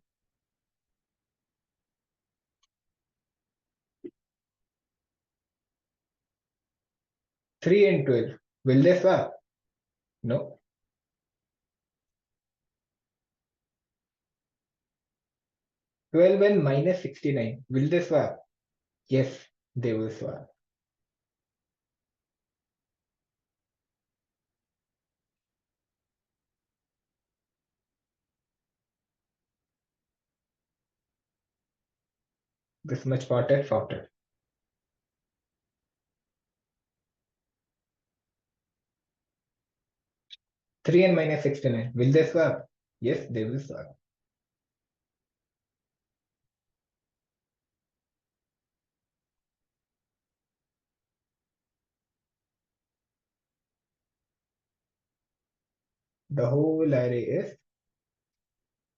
Three and 12. Will they swap? No. 12 and minus 69. Will they swap? Yes, they will swap. This much part is sorted. 3 and minus 69. Will they swap? Yes, they will swap. The whole array is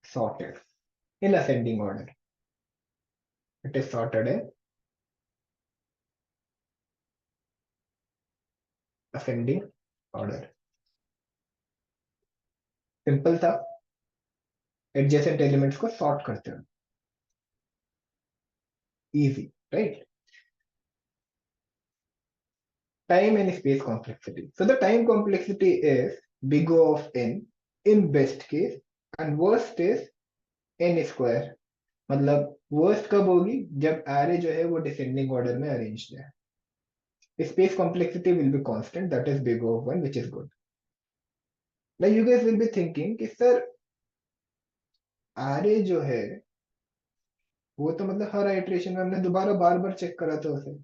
sorted in ascending order. It is sorted in ascending order. Simple था, adjacent elements को sort करते हैं. Easy, right? Time and space complexity. So the time complexity is big O of n in best case and worst is n square. मतलब worst कब होगी जब array जो है वो descending order में arranged है. Space complexity will be constant, that is big O of 1, which is good. Now you guys will be thinking कि sir array जो है वो तो मतलब हर iteration में हमने दोबारा बार बार चेक करा था उसे,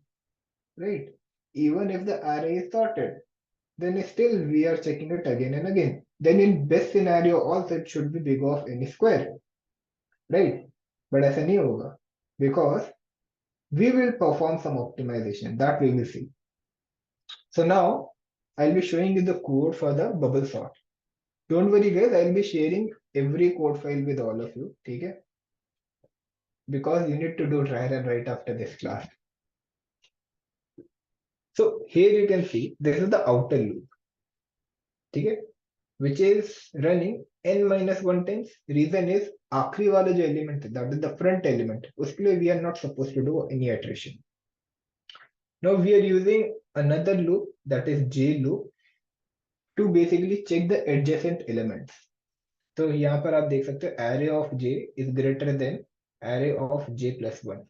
right? Even if the array is sorted, then still we are checking it again and again. Then in best scenario also it should be big O of n square, right? But ऐसा नहीं होगा because we will perform some optimization that we will see. So now I'll be showing you the code for the bubble sort. Don't worry guys, I'll be sharing every code file with all of you, okay? Because you need to do dry run right after this class. So here you can see this is the outer loop, okay? Which is running n minus 1 times. Reason is आखिरी वाला जो element है, that is the front element, उसके लिए we are not supposed to do any iteration. Now we are using another loop, that is J loop, to basically check the adjacent elements. तो यहाँ पर आप देख सकते हो array of J is greater than array of J plus 1.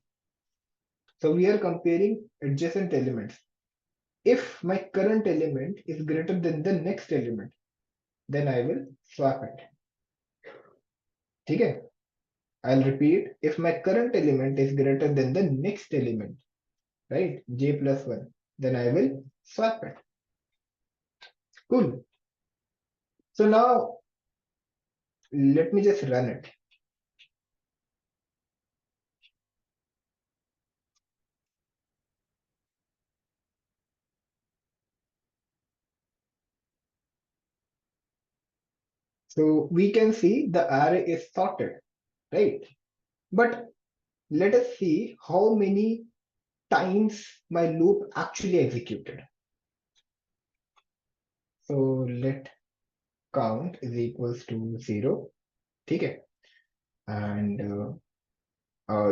So we are comparing adjacent elements. If my current element is greater than the next element, then I will swap it. ठीक है? I'll repeat, if my current element is greater than the next element, right, J plus 1, then I will swap it. Cool. So now let me just run it. So we can see the array is sorted, right? But let us see how many times my loop actually executed. So let count is equals to 0, ठीक है? And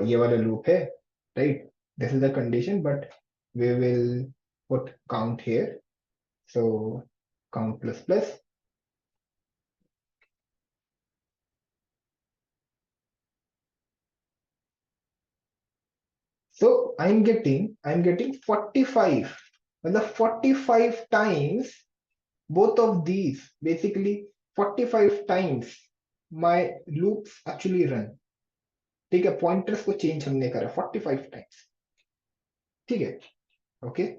ये वाला loop है, right? This is the condition, but we will put count here. So count plus plus. So I'm getting 45. And the 45 times both of these, basically 45 times my loops actually run. ठीक है, pointers को change हमने करा 45 times. ठीक है, okay.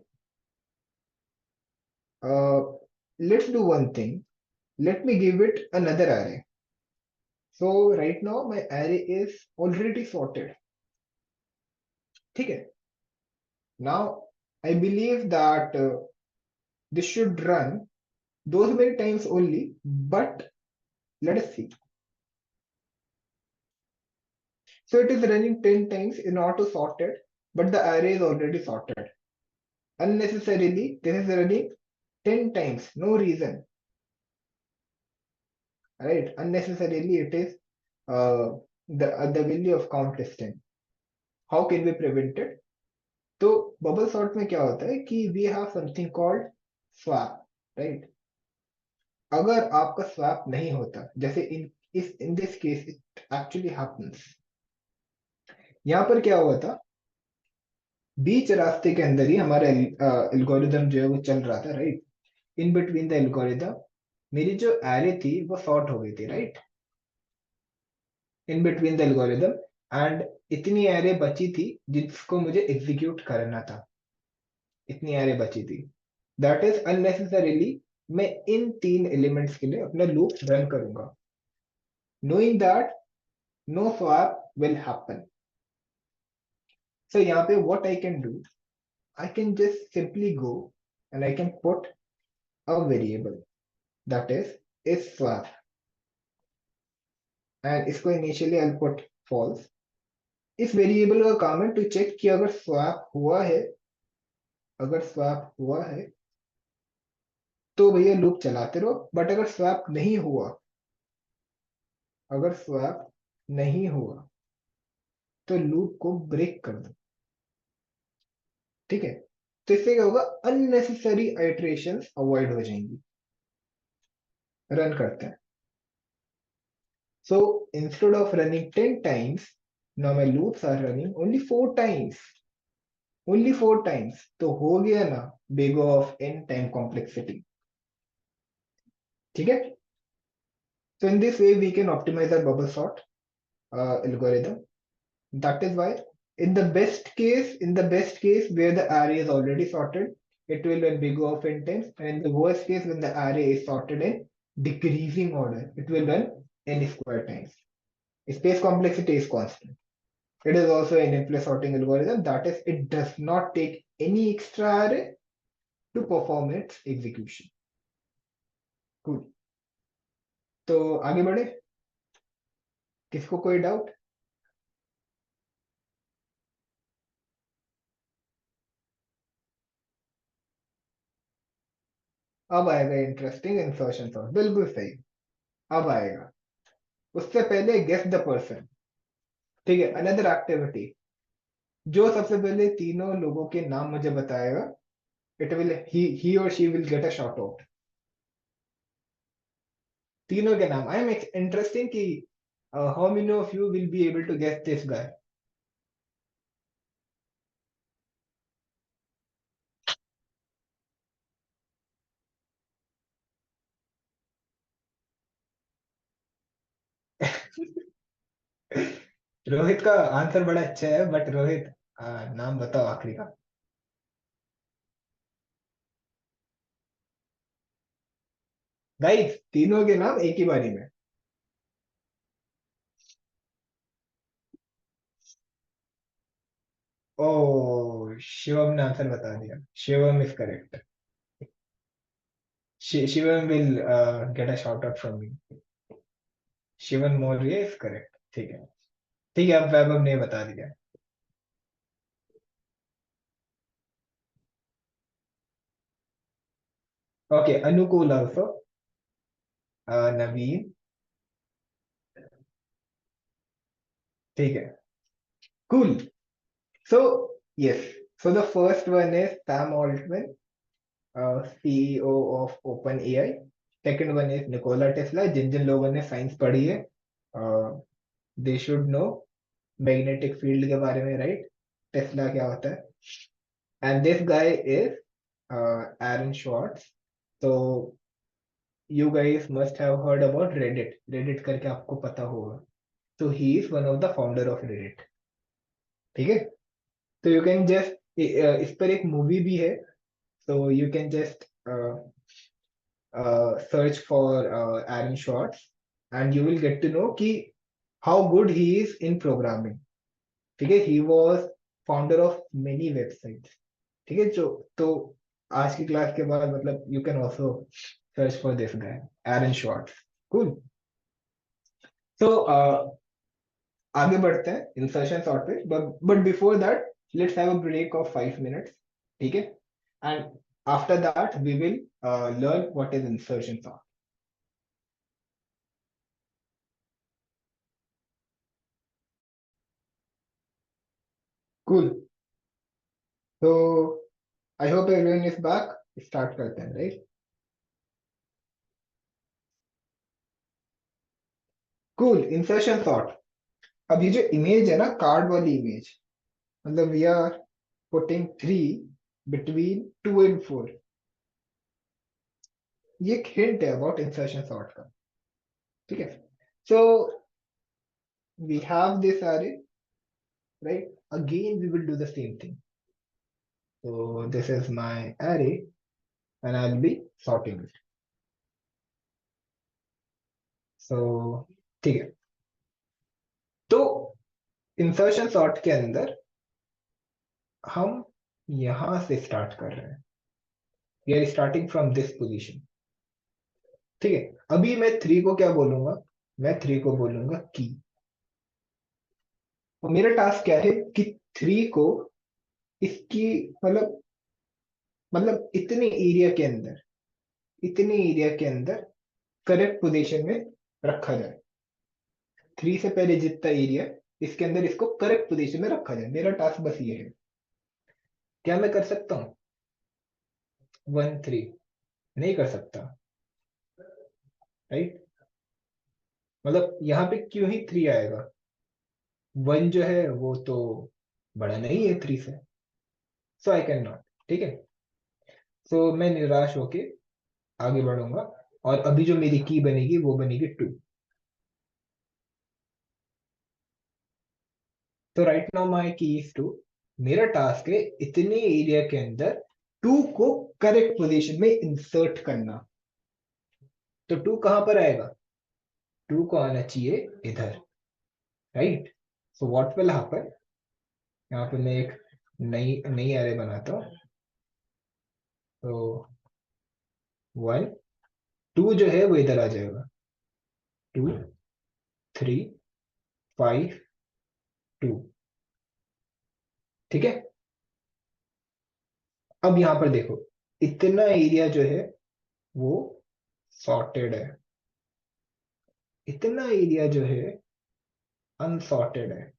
Let's do one thing. Let me give it another array. So right now my array is already sorted. ठीक है. Now I believe that this should run those many times only, but let us see. So it is running 10 times in order to sort it, but the array is already sorted. Unnecessarily, this is running 10 times, no reason, right? Unnecessarily, it is the value of countless 10. How can we prevent it? तो bubble sort में क्या होता है कि we have something called swap, right? अगर आपका swap नहीं होता, जैसे in this case it actually happens, यहाँ पर क्या हुआ था, बीच रास्ते के अंदर ही हमारा एल्गोरिदम जो है वो चल रहा था, right? In between the algorithm मेरी जो एरे थी वो सॉर्ट हो गई थी, right? In between the algorithm, and इतनी एरे बची थी जिसको मुझे एग्जीक्यूट करना था, इतनी एरे बची थी, दैट इज अननेसेसरीली मैं इन 3 एलिमेंट्स के लिए अपना लूप रन करूंगा, knowing that no swap will happen. So यहाँ पे what I can do, I can just simply go and I can put a variable that is swap, and इसको initially I'll put false. इस variable का काम है to check कि अगर swap हुआ है, अगर स्वैप हुआ है तो भैया लूप चलाते रहो, बट अगर स्वैप नहीं हुआ, अगर स्वैप नहीं हुआ तो लूप को ब्रेक कर दो, ठीक है? तो इससे क्या होगा, अननेसेसरी आइट्रेशंस अवॉइड हो जाएंगी। रन करते हैं। So instead of running 10 times, now my loops are running only 4 times. Only 4 times. तो हो गया ना big O of n time complexity. ठीक है? So in this way we can optimize our bubble sort algorithm. That is why in the best case where the array is already sorted, it will run big O of n times. And in the worst case, when the array is sorted in decreasing order, it will run n square times. Space complexity is constant. It is also an implicit sorting algorithm. That is, it does not take any extra array to perform its execution. Cool. तो आगे बढ़े, किसको कोई doubt? अब आएगा interesting insertion sort, बिल्कुल सही, अब आएगा। उससे पहले गेस द पर्सन, ठीक है? अनदर एक्टिविटी, जो सबसे पहले तीनों लोगों के नाम मुझे बताएगा, इट विल ही और she will get a shout out. तीनों के नाम। आई एम इंटरेस्टिंग कि how many of you will be able to guess this guy? Rohit का आंसर बड़ा अच्छा है, बट रोहित नाम बताओ आखिरी का। गाइस तीनों के नाम एक ही बारी में। ओ, शिवम ने आंसर बता दिया। Shivam is correct. Shivam will get a shout out from me. Shivan Maurya is correct. ठीक है, ठीक है, अब वैभव ने बता दिया। ओके, अनुकूल ऑल्सो, नवीन, ठीक है, cool. So yes, so the first one is Sam Altman, CEO of OpenAI. Second one is Nikola Tesla. जिन जिन लोगों ने साइंस पढ़ी है, they should know magnetic field के बारे में, राइट? टेस्ला क्या होता है? And this guy is Aaron Swartz. तो you guys must have heard about Reddit, Reddit करके आपको पता होगा। तो he is one of the founder of Reddit, ठीक है? तो यू कैन जस्ट, इस पर एक मूवी भी है, so you can just search for Aaron Schwartz and you will get to know कि how good he is in programming, ठीक है? He was founder of many websites, ठीक है? जो तो आज की क्लास के बाद मतलब you can also search for this guy, Aaron Schwartz. Cool. So आगे बढ़ते हैं इंसर्शन सॉर्ट पे, but before that let's have a break of 5 minutes, ठीक है? And After that, we will learn what is insertion sort. Cool. So I hope everyone is back. Start करते हैं, right? Cool. Insertion sort. अब ये जो image है ना, card वाली इमेज, मतलब we are putting 3 between 2 and 4. ये एक हिंट है अबाउट इंसर्शन सॉर्ट का. ठीक है. So we have this array, right? Again we will do the same thing. So this is my array and I'll be sorting it. So ठीक है. तो insertion sort के अंदर हम यहां से स्टार्ट कर रहे हैं. We are starting from this position. ठीक है. अभी मैं 3 को क्या बोलूंगा? मैं 3 को बोलूंगा की. और मेरा टास्क क्या है कि 3 को इसकी मतलब इतने एरिया के अंदर करेक्ट पोजीशन में रखा जाए. 3 से पहले जितना एरिया, इसके अंदर इसको करेक्ट पोजीशन में रखा जाए. मेरा टास्क बस ये है. क्या मैं कर सकता हूँ? 1 3 नहीं कर सकता, राइट? मतलब यहाँ पे क्यों ही 3 आएगा? 1 जो है वो तो बड़ा नहीं है 3 से. सो आई कैन नॉट. ठीक है. सो मैं निराश होके आगे बढ़ूंगा और अभी जो मेरी की बनेगी वो बनेगी 2. तो राइट नाउ माई की इज 2. मेरा टास्क है इतने एरिया के अंदर 2 को करेक्ट पोजीशन में इंसर्ट करना. तो 2 कहां पर आएगा? 2 को आना चाहिए इधर, right? So what will happen? यहाँ पे मैं एक नई नई एरे बनाता हूँ. तो 1 2 जो है वो इधर आ जाएगा. 2 3 5 2. ठीक है. अब यहां पर देखो, इतना एरिया जो है वो सॉर्टेड है, इतना एरिया जो है अनसॉर्टेड है.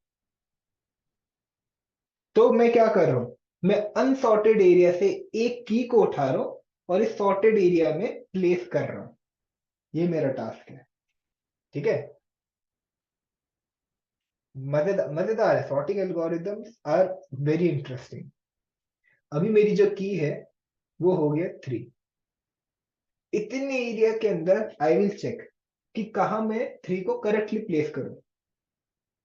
तो मैं क्या कर रहा हूं? मैं अनसॉर्टेड एरिया से एक की को उठा रहा हूं और इस सॉर्टेड एरिया में प्लेस कर रहा हूं. ये मेरा टास्क है. ठीक है. मजेदार है. Sorting algorithms are very interesting. अभी मेरी जो की है वो हो गया 3. इतने एरिया के अंदर आई विल चेक कि कहा मैं 3 को करेक्टली प्लेस करूं.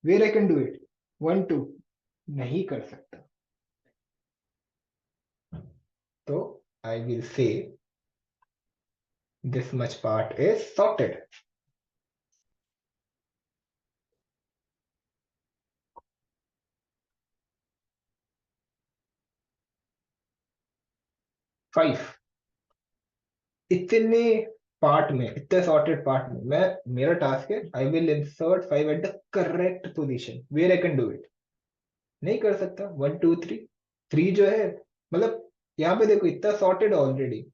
Where I can do it? 1 2 नहीं कर सकता. तो I will say this much part is sorted. Five. इतने पार्ट में, इतने सॉर्टेड पार्ट में मैं, मेरा टास्क है I will insert 5 at the correct position. Where I can do it? नहीं कर सकता. 1 2 3. 3 जो है, मतलब यहाँ पे देखो इतना सॉर्टेड ऑलरेडी.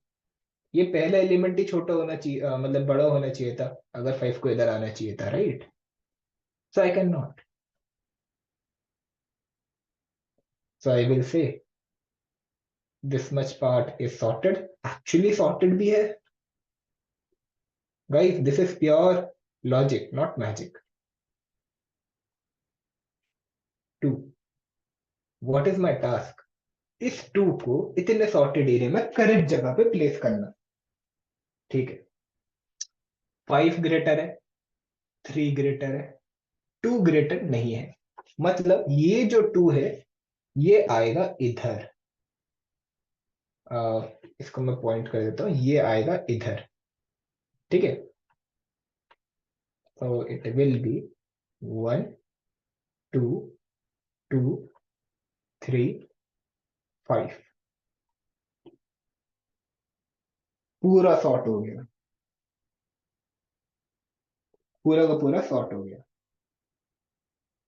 ये पहला एलिमेंट ही छोटा होना चाहिए, मतलब बड़ा होना चाहिए था अगर 5 को इधर आना चाहिए था, right? So I can not. So I will से this much part is sorted. Actually sorted भी है. Guys this is pure logic, not magic. 2. What is my task? इस 2 को इतने सॉर्टेड एरिया में करेक्ट जगह पे प्लेस करना. ठीक है. 5 ग्रेटर है, 3 ग्रेटर है, 2 ग्रेटर नहीं है. मतलब ये जो 2 है ये आएगा इधर. इसको मैं पॉइंट कर देता हूं. ये आएगा इधर. ठीक है. तो इट विल बी 1 2 2 3 5. पूरा सॉर्ट हो गया. पूरा का पूरा सॉर्ट हो गया.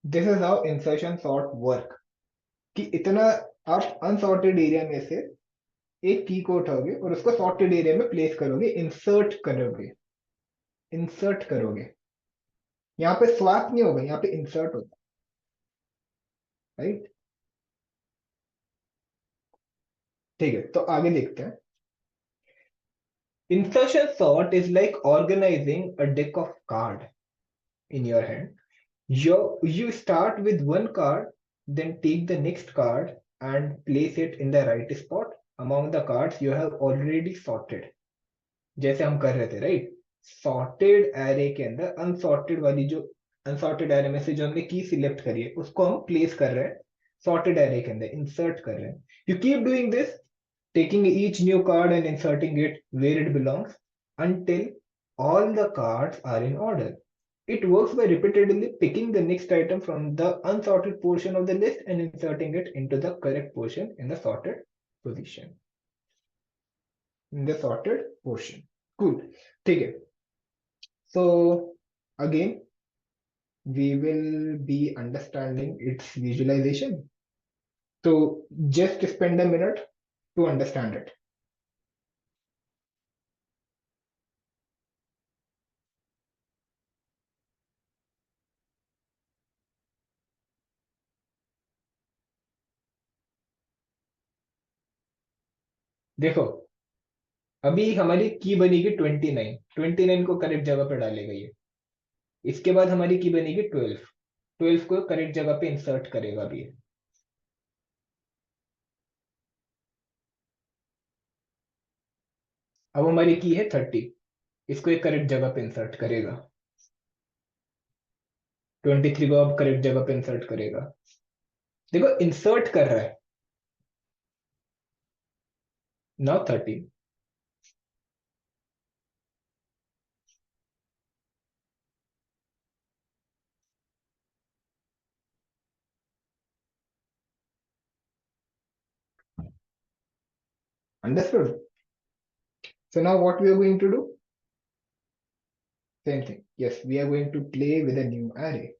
This is how insertion sort work. कि इतना आप अनसॉर्टेड एरिया में से एक की को उठाओगे और उसको सॉर्टेड एरिया में प्लेस करोगे, इंसर्ट करोगे। यहाँ पे स्वैप नहीं होगा, यहाँ पे इंसर्ट होगा, राइट। ठीक है, तो आगे देखते हैं। Insertion sort is like organizing a deck of card in your hand. You start with one card, then take the next card and place it in the right spot among the cards you have already sorted. जैसे हम कर रहे थे, right. Sorted array के अंदर unsorted वाली जो unsorted array में से जो हमने की सिलेक्ट करी है उसको हम प्लेस कर रहे हैं सॉर्टेड एरे के अंदर, इंसर्ट कर रहे हैं। You keep doing this, taking each new card and inserting it where it belongs until all the cards are in order. It works by repeatedly picking the next item from the unsorted portion of the list and inserting it into the correct portion in the sorted position. In the sorted portion. Cool. ठीक है. So again, we will be understanding its visualization. So just spend a minute to understand it. देखो, अभी हमारी की बनेगी 29, 29 को correct जगह पे डालेगा ये। इसके बाद हमारी की बनेगी 12, 12 को करेक्ट जगह पे इंसर्ट करेगा अभी। अब हमारी की है 30, इसको एक करेक्ट जगह पे इंसर्ट करेगा। 23 को अब करेक्ट जगह पे इंसर्ट करेगा। देखो इंसर्ट कर रहा है। Now 30। Understood? So now what we are going to do, same thing, yes we are going to play with a new array.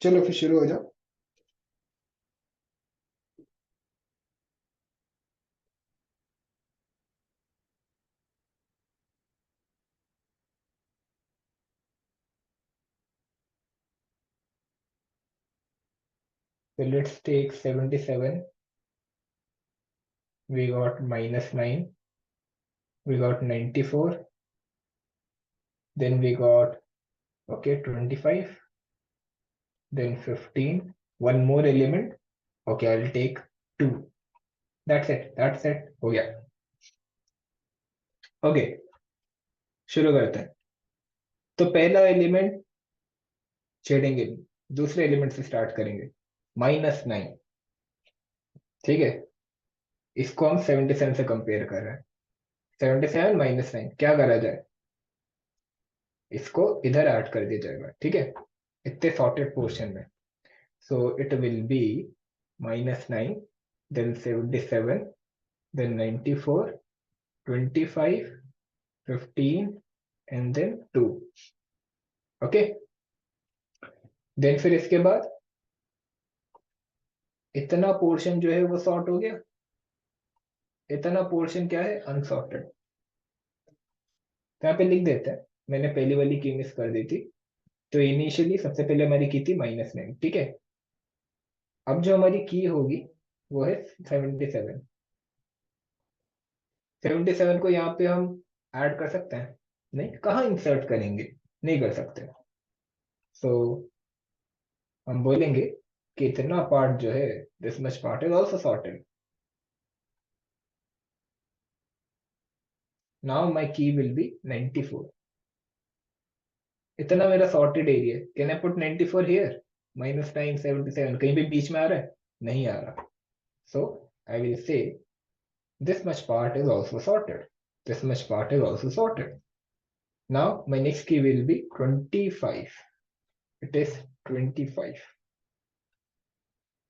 चलो फिर शुरू हो जाओ। So let's take 77. We got -9. We got 94. Then we got, okay, 25. Then 15. One more element. Okay, I'll take 2. That's it. That's it. हो गया। Okay, शुरू करते हैं। तो पहला एलिमेंट छेड़ेंगे, दूसरे एलिमेंट से स्टार्ट करेंगे। -9, ठीक है। इसको हम 77 से कंपेयर कर रहे हैं। 77 -9 क्या करा जाए, इसको इधर ऐड कर दिया जाएगा, ठीक है, इतने सॉर्टेड पोर्शन में। So it will be -9, then 77, then 94, 25, 15 and then 2। Okay, then फिर इसके बाद इतना पोर्शन जो है वो सॉर्ट हो गया, इतना पोर्शन क्या है, अनसॉर्टेड। तो यहाँ पे लिख देते हैं, मैंने पहली वाली की मिस कर दी थी। तो इनिशियली सबसे पहले हमारी की थी -9, ठीक है। अब जो हमारी की होगी वो है 77। 77 को यहाँ पे हम ऐड कर सकते हैं? नहीं। कहाँ इंसर्ट करेंगे? नहीं कर सकते। सो हम बोलेंगे कि इतना पार्ट जो है, this much part is also sorted. Now my की विल बी 94। इतना मेरा sorted area. Can I put 94 here? -9, 77 कहीं भी बीच में आ रहा है? नहीं आ रहा। So I will say this much part is also sorted, this much part is also sorted. Now my next key will be 25. It is 25।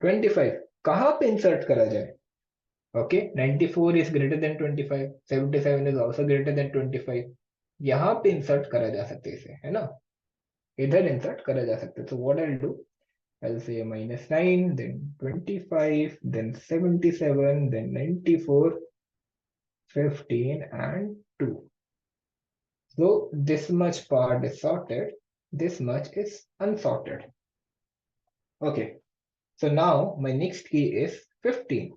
25 कहाँ पे इंसर्ट करा जाए? Okay, 94 is greater than 25, 77 is also greater than 25। यहाँ पे insert करा जा सकते है इसे, है ना, इधर इंसर्ट करा जा सकते है। So what I'll do, I'll say -9, then 25, then 77, then 94, 15 and 2. So this much part is sorted, this much is unsorted. Okay, so now my next key is 15.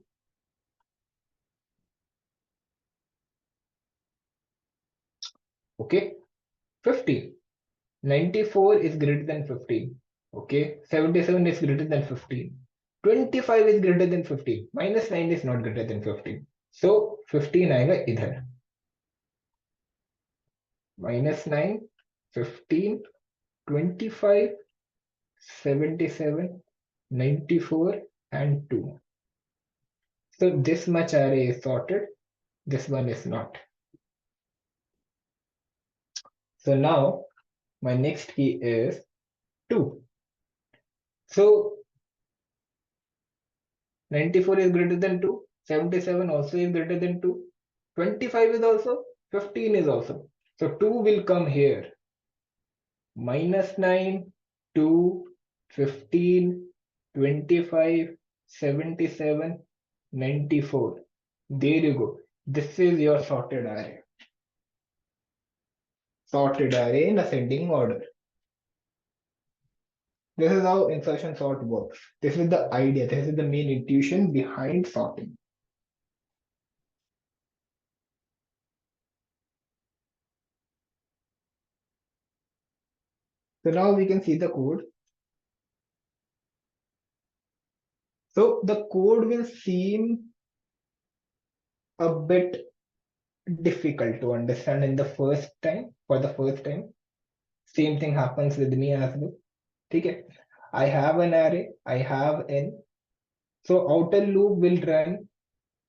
Okay, 15. 94 is greater than 15. Okay, 77 is greater than 15. 25 is greater than 15. Minus 9 is not greater than 15. So 15 आएगा इधर. Minus 9, 15, 25, 77, 94 and 2. So this much array is sorted. This one is not. So now my next key is 2. So 94 is greater than 2. 77 also is greater than 2. 25 is also. 15 is also. So 2 will come here. Minus 9, 2, 15, 25, 77, 94. There you go. This is your sorted array. Sorted array in ascending order. This is how insertion sort works. This is the idea. This is the main intuition behind sorting. So now we can see the code. So the code will seem a bit difficult to understand in the first time. For the first time, same thing happens with me as well. Okay, I have an array, I have n. So outer loop will run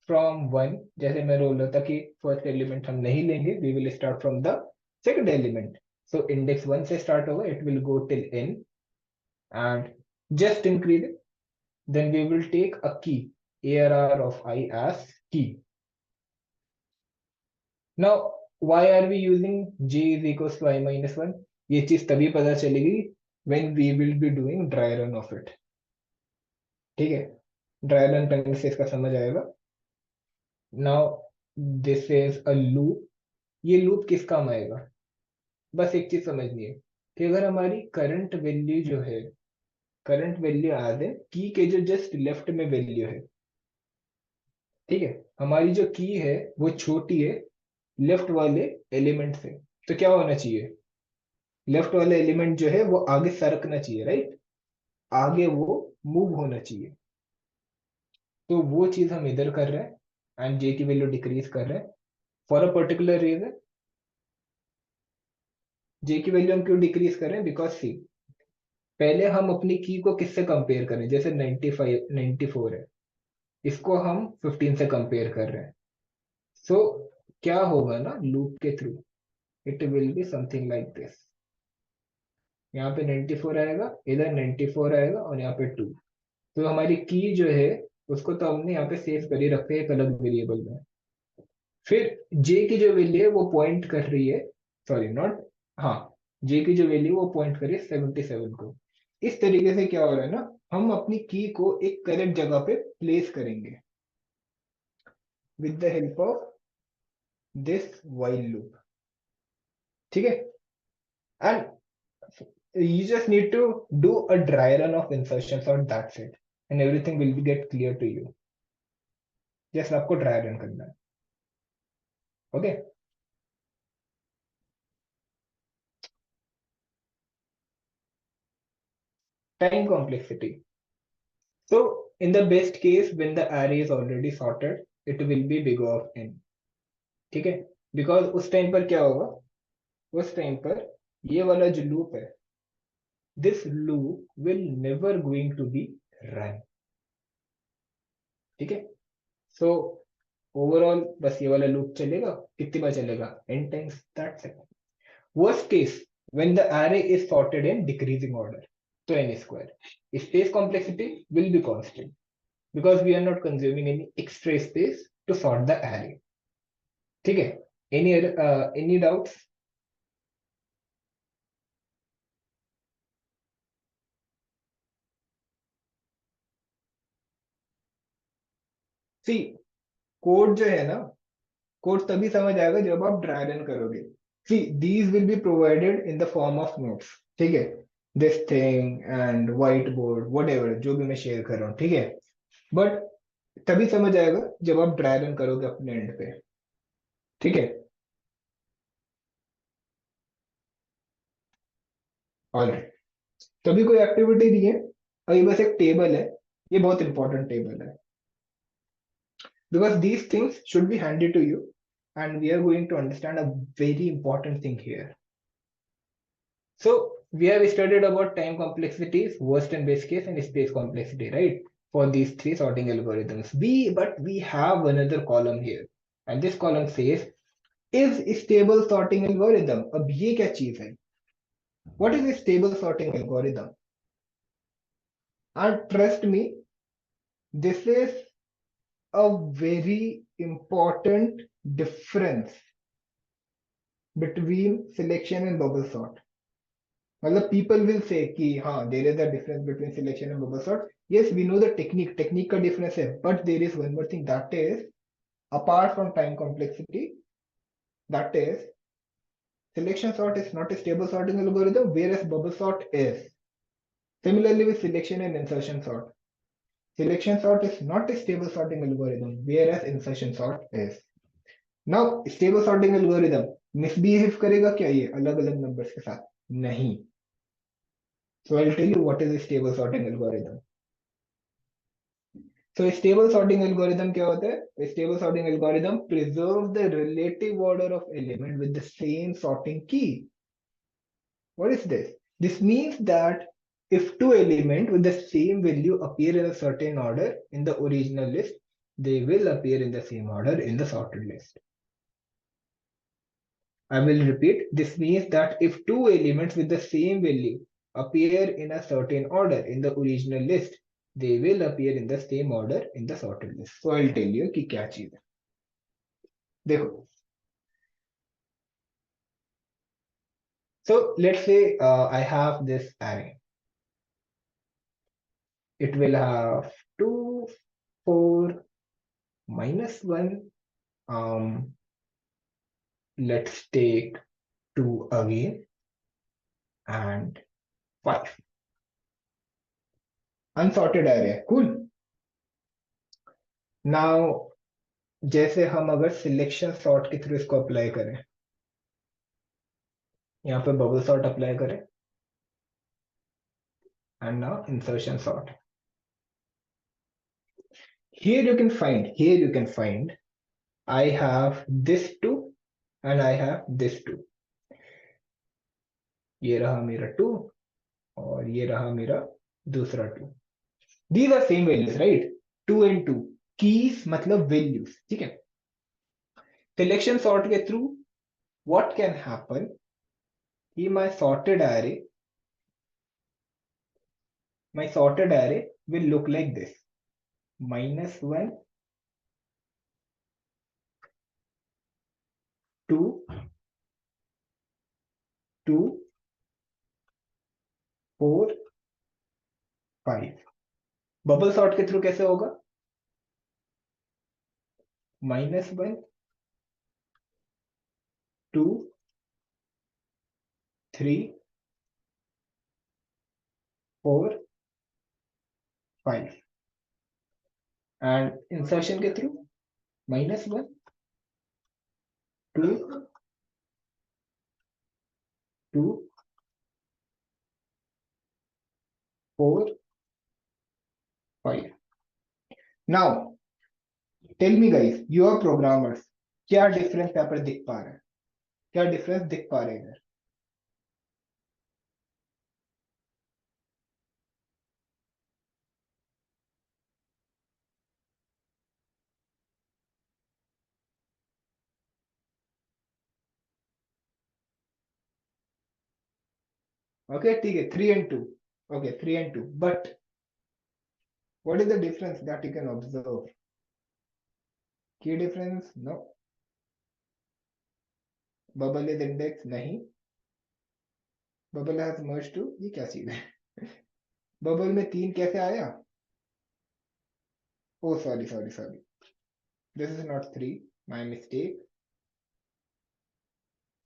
from 1. जैसे मैं बोल रहा था कि first element हम नहीं लेंगे, we will start from the second element. So index 1 से start होगा, it will go till n and just increase it. Then we will take a key, ARR of I as key. Now, why are we using j is equals to I minus 1? ये चीज तभी पता चलेगी when we will be doing dry run of it. ठीक है, dry run करने से इसका समझ आएगा. Now this is a loop. ये लूप किस काम आएगा? बस एक चीज समझनी है कि अगर हमारी करंट वैल्यू जो है, करंट वैल्यू एज है की के जो जस्ट लेफ्ट में वैल्यू है, ठीक है, हमारी जो की है वो छोटी है लेफ्ट वाले एलिमेंट से, तो क्या होना चाहिए? लेफ्ट वाले एलिमेंट जो है वो आगे सरकना चाहिए, राइट? आगे वो मूव होना चाहिए. तो वो चीज हम इधर कर रहे हैं एंड जे की वैल्यू डिक्रीज कर रहे हैं फॉर अ पर्टिकुलर रीजन. जे की वैल्यू हम क्यों डिक्रीज कर रहे हैं? बिकॉज सी, पहले हम अपनी की को किससे कंपेयर करें? जैसे 95 94 है, इसको हम 15 से कंपेयर कर रहे हैं. सो क्या होगा ना लूप के through, it will be something like this. यहाँ पे 94 आएगा, इधर 94 आएगा और यहाँ पे 2. तो हमारी की जो है उसको तो हमने यहाँ पे सेव कर ही रखे है एक अलग वेरिएबल में. फिर जे की जो वैल्यू है वो पॉइंट कर रही है, सॉरी नॉट, हाँ, जे की जो वैल्यू वो पॉइंट कर रही है 77 को. इस तरीके से क्या हो रहा है ना, हम अपनी की को एक करेक्ट जगह पे प्लेस करेंगे with the help of this while loop. ठीक है, and you just need to do a dry run of insertions or that's it and everything will get clear to you. just आपको dry run करना है. Okay, time complexity. So in the best case when the array is already sorted it will be big of n. ठीक है, because उस time पर क्या होगा, उस टाइम पर ये वाला जो लूप है, this loop will never going to be run. ठीक है, so overall बस ये वाला लूप चलेगा. कितनी बार चलेगा? n times. that's it. Worst case, when the array is sorted in decreasing order, to n square, space complexity will be constant because we are not consuming any extra space to sort the array. ठीक है, any doubts? See, code जो है ना, code तभी समझ आएगा जब आप ड्राई रन करोगे. See these will be provided in the form of notes. ठीक है, this thing and white board what ever जो भी मैं शेयर कर रहा हूँ. ठीक है, बट तभी समझ आएगा जब आप ड्राई रन करोगे अपने एंड पे. ठीक है, ऑलराइट. तभी कोई एक्टिविटी नहीं है, अभी बस एक टेबल है. ये बहुत इंपॉर्टेंट टेबल है because these things should be handy to you, and we are going to understand a very important thing here. So we have studied about time complexities, worst and best case, and space complexity, right? For these three sorting algorithms. But we have another column here, and this column says is stable sorting algorithm. अब ये क्या चीज है? What is a stable sorting algorithm? And trust me, this is a very important difference between selection and bubble sort. मतलब people will say कि हाँ there is a difference between selection and bubble sort. Yes, we know the technique का difference है, but there is one more thing, that is apart from time complexity, that is selection sort is not a stable sorting algorithm, whereas bubble sort is. Similarly with selection and insertion sort, selection sort is not a stable sorting algorithm, whereas insertion sort is. Now stable sorting algorithm misbehave करेगा क्या ये अलग अलग numbers के साथ? नहीं. So I'll tell you what is a stable sorting algorithm. So a stable sorting algorithm क्या होता है? A stable sorting algorithm preserves the relative order of element with the same sorting key. What is this? This means that if two elements with the same value appear in a certain order in the original list, they will appear in the same order in the sorted list. I will repeat. This means that if two elements with the same value appear in a certain order in the original list, they will appear in the same order in the sorted list. So I'll tell you कि क्या चीज है. देखो. So let's say I have this array. It will have 2, 4, -1. Let's take 2 again and 5. Unsorted array. Cool. Now जैसे हम अगर selection sort के through इसको अप्लाई करें, यहाँ पे बबल सॉर्ट अप्लाई करें, and now insertion sort. Here you can find I have this 2 and I have this 2. ये रहा मेरा 2 और ये रहा मेरा दूसरा 2. These are same values, right? 2 and 2. Keys मतलब values. ठीक है. Selection sort के through what can happen? कि my sorted array will look like this: -1, 2, 2, 4, 5. Bubble sort के थ्रू कैसे होगा? -1, 2, 3, 4, 5. एंड इंसर्शन के through -1, 2, 2, 4, 5. Now tell me guys, you are programmers, क्या डिफरेंस यहाँ पर दिख पा रहा है? क्या डिफरेंस दिख पा रहे हैं इधर? ओके ठीक है, 3 and 2. Okay 3 and 2, but what is the difference that you can observe? Key difference? No. Bubble is index? नहीं. Bubble has merged to? ये क्या चीज है? बबल में 3 कैसे आया? Oh, sorry. This is not 3. My mistake.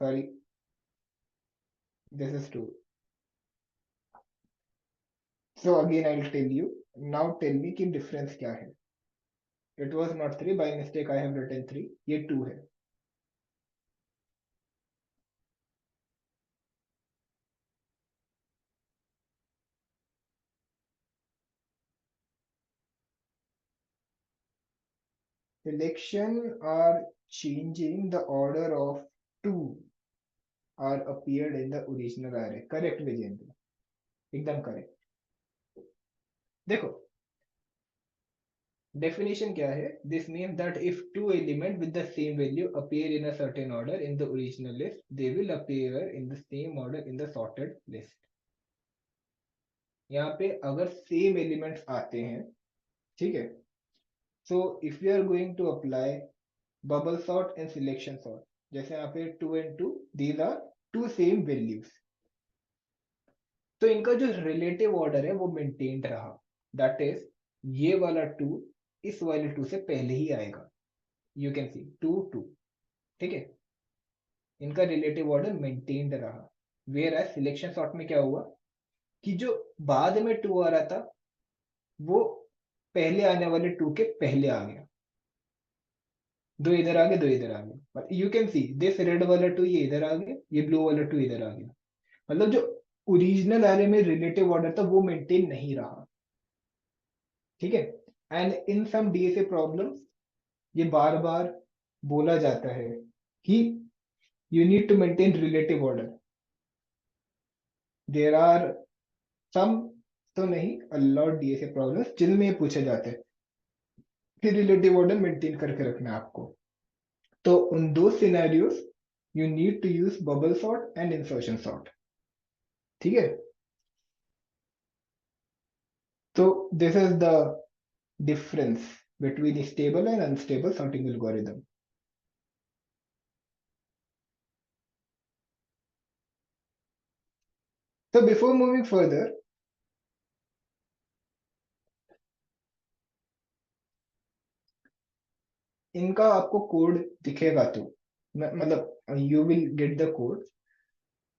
Sorry, this is 2. So again I'll tell you. Now tell me कि difference क्या है. It was not 3. By mistake I have written 3. ये 2 है. Selection are changing the order of 2 are appeared in the original array. Correct Vijendra. एकदम correct. देखो definition क्या है? This means that if two elements with the same value appear in a certain order in the original list, they will appear in the same order in the sorted list. यहाँ पे अगर same elements आते हैं, ठीक है? So if we are going to apply bubble sort and selection sort, जैसे यहाँ पे 2 and 2, these are two same values. तो इनका जो रिलेटिव ऑर्डर है वो मेंटेन्ड रहा. दैट इज ये वाला 2 इस वाले 2 से पहले ही आएगा. यू कैन सी 2 2. ठीक है, इनका रिलेटिव ऑर्डर मेंटेन्ड रहा. वेयर एज सिलेक्शन सॉर्ट में क्या हुआ कि जो बाद में 2 आ रहा था वो पहले आने वाले 2 के पहले आ गया. 2 इधर आ गए, 2 इधर आ गए. But you can see this red वाला 2 ये इधर आ गया, ये ब्लू वाला 2 इधर आ गया. मतलब जो ओरिजिनल एरे में रिलेटिव ऑर्डर था वो मेंटेन नहीं रहा. ठीक है. And in some DSA problems ये बार बार बोला जाता है कि you need to maintain relative order. There are some, तो नहीं, अ लॉट डीएसए प्रॉब्लम्स जिनमें ये पूछे जाते हैं कि रिलेटिव ऑर्डर मेंटेन करके रखना है आपको. तो उन दो scenarios you need to use bubble sort and insertion sort. ठीक है. तो this is the difference between stable and unstable sorting algorithm. So before moving further, इनका आपको कोड दिखेगा तो मतलब you will get the code,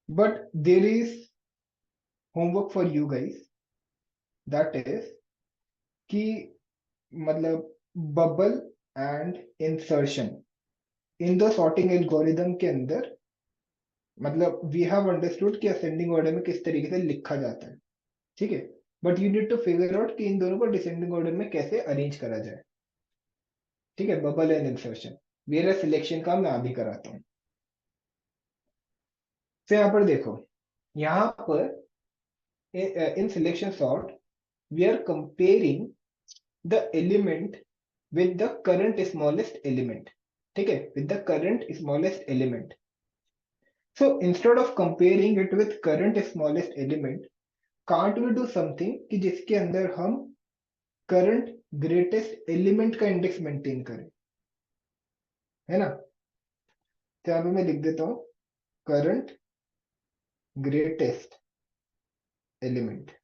but there is homework for you guys. That is कि मतलब bubble and insertion in the sorting algorithm के अंदर मतलब वी हैव अंडरस्टूड कि असेंडिंग ऑर्डर में किस तरीके से लिखा जाता है. ठीक है. But you need to figure out कि इन दोनों को डिसेंडिंग ऑर्डर में कैसे अरेंज करा जाए. ठीक है. Bubble and insertion. मेरा सिलेक्शन का मैं अभी कराता हूँ. तो यहाँ पर देखो, यहाँ पर in selection sort we are comparing the element with the current smallest element. ठीक है, with the current smallest element. So instead of comparing it with current smallest element, can't we do something कि जिसके अंदर हम current greatest element का index maintain करें, है ना? तो यहाँ पे मैं लिख देता हूँ current greatest element.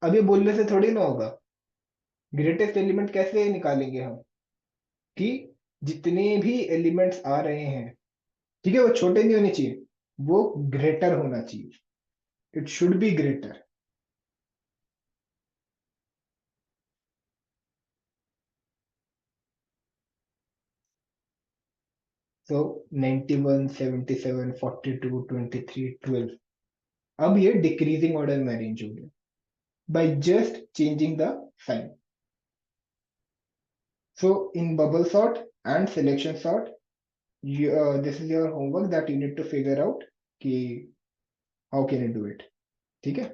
अभी बोलने से थोड़ी ना होगा. ग्रेटेस्ट एलिमेंट कैसे निकालेंगे हम कि जितने भी एलिमेंट्स आ रहे हैं, ठीक है, वो छोटे नहीं होने चाहिए, वो ग्रेटर होना चाहिए. It should be greater. सो 91 77 42 23 12 अब ये डिक्रीजिंग ऑर्डर में अरेंज हो गया by just changing the sign. So in bubble sort and selection sort this is your homework that you need to figure out कि how can you do it. ठीक है.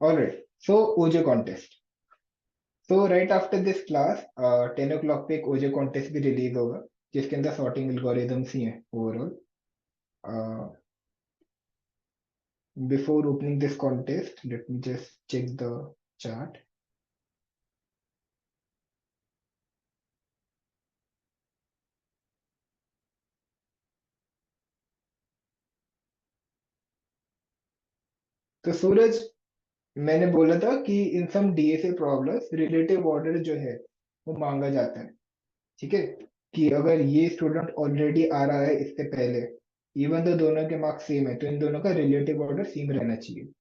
Alright. सो ओजे contest. तो right after this class 10 o'clock पे एक ओजे contest भी release होगा जिसके अंदर सॉर्टिंग एल्गोरिदम्स ही हैं overall. Before opening this contest, let me just check the chart. तो सूरज, मैंने बोला था कि इन some DSA problems relative order जो है वो मांगा जाता है। ठीक है, कि अगर ये स्टूडेंट ऑलरेडी आ रहा है इससे पहले, इवन तो दोनों के मार्क्स सेम है, तो इन दोनों का रिलेटिव ऑर्डर सेम रहना चाहिए।